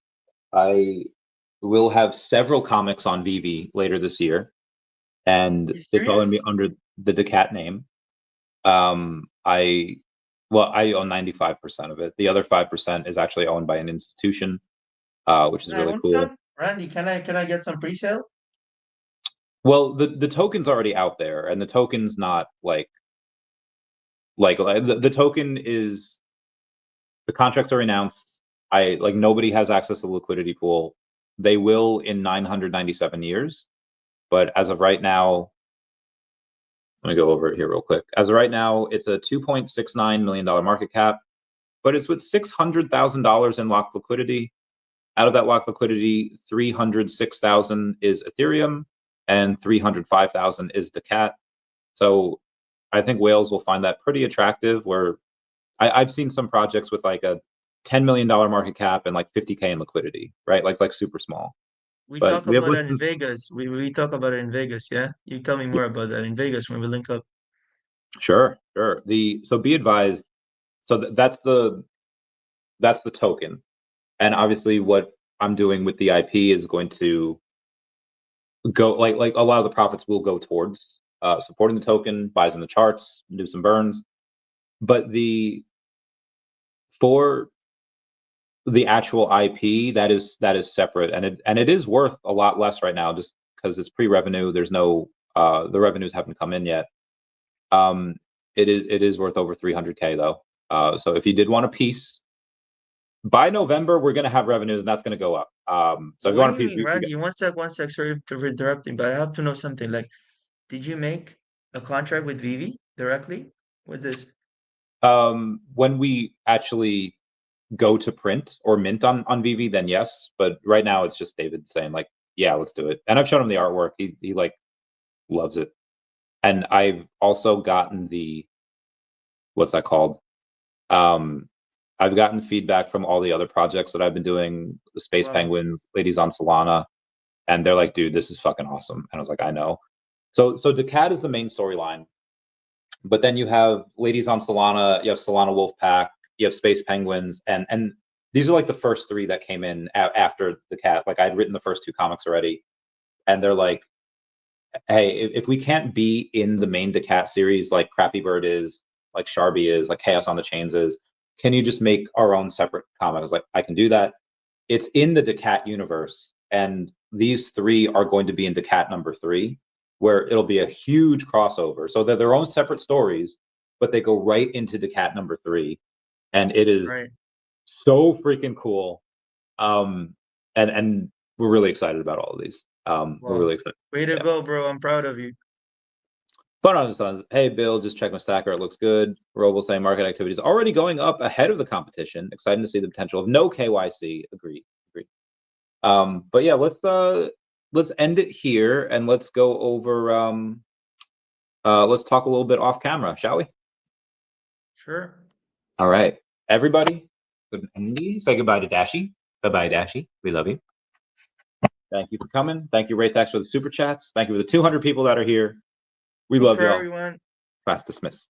I will have several comics on VeVe later this year, and You it's all going to be serious? under the daCat name. I own 95% of it. The other 5% is actually owned by an institution, which is Can I really own cool. some? Randy, can I get some pre-sale? Well, the token's already out there, and the token's not like the token is the contracts are announced. Nobody has access to the liquidity pool. They will in 997 years, but as of right now, let me go over it here real quick. As of right now, it's a $2.69 million market cap, but it's with $600,000 in locked liquidity. Out of that locked liquidity, 306,000 is Ethereum and 305,000 is daCat. So I think whales will find that pretty attractive. Where I've seen some projects with like a $10 million market cap and like 50K in liquidity, right? Like super small. We But talk we have about less it in than Vegas. We talk about it in Vegas, yeah? You tell me yeah, more about that in Vegas when we link up. sure. So be advised. So that's the token, and obviously what I'm doing with the IP is going to go like a lot of the profits will go towards supporting the token, buys in the charts, do some burns. But for the actual IP, that is separate, and it is worth a lot less right now, just because it's pre-revenue. There's no the revenues haven't come in yet. Um, it is worth over 300K though. So if you did want a piece, by November we're gonna have revenues, and that's gonna go up. So if you What do want a you piece, mean, we get. Randy? One sec, sorry for interrupting, but I have to know something. Like, did you make a contract with VeVe directly? What's this? When we actually go to print or mint on VeVe, then yes. But right now it's just David saying like, yeah, let's do it. And I've shown him the artwork. He like loves it. And I've also gotten the what's that called? Um, I've gotten feedback from all the other projects that I've been doing, the Space Wow. Penguins, Ladies on Solana, and they're like, dude, this is fucking awesome. And I was like, I know. So daCat is the main storyline. But then you have Ladies on Solana, you have Solana Wolfpack, you have Space Penguins, and these are like the first 3 that came in after daCat. Like I'd written the first 2 comics already, and they're like, hey, if we can't be in the main daCat series like Crappy Bird is, like Sharby is, like Chaos on the Chains is, can you just make our own separate comic? I was like, I can do that. It's in the daCat universe, and these 3 are going to be in daCat number 3, where it'll be a huge crossover. So they're their own separate stories, but they go right into daCat number 3, and it is Right. so freaking cool. And we're really excited about all of these. We're Wow. really excited. Way to Yeah. go, bro. I'm proud of you. Fun on the Suns. Hey, Bill, just check my stacker. It looks good. Roble saying market activity is already going up ahead of the competition. Excited to see the potential of no KYC. Agreed. But yeah, let's end it here and let's go over let's talk a little bit off camera, shall we? Sure. All right. Everybody, say goodbye to Dashi. Bye-bye, Dashi. We love you. Thank you for coming. Thank you, Raytax, for the super chats. Thank you for the 200 people that are here. We Thanks love for y'all. everyone. Class dismissed.